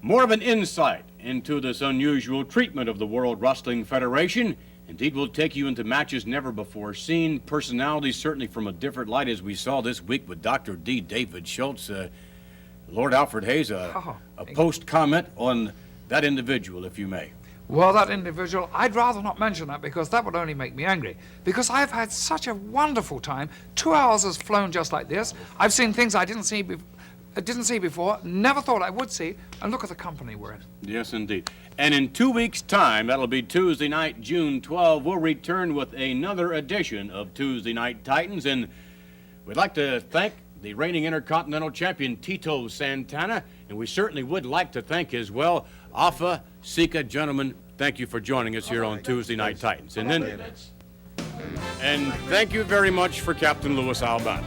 more of an insight into this unusual treatment of the World Wrestling Federation. Indeed, we'll take you into matches never before seen, personalities certainly from a different light, as we saw this week with Dr.D, David Schultz, Lord Alfred Hayes, a post-comment on that individual, if you may. Well, that individual, I'd rather not mention that because that would only make me angry. Because I've had such a wonderful time. 2 hours has flown just like this. I've seen things I didn't see I didn't see before, never thought I would see, and look at the company we're in. Yes, indeed. And in 2 weeks' time, that'll be Tuesday night, June 12, we'll return with another edition of Tuesday Night Titans, and we'd like to thank the reigning Intercontinental Champion, Tito Santana, and we certainly would like to thank as well, Alpha Sika. Gentlemen, thank you for joining us here on Tuesday Night Titans. And thank you very much for Captain Louis Albano.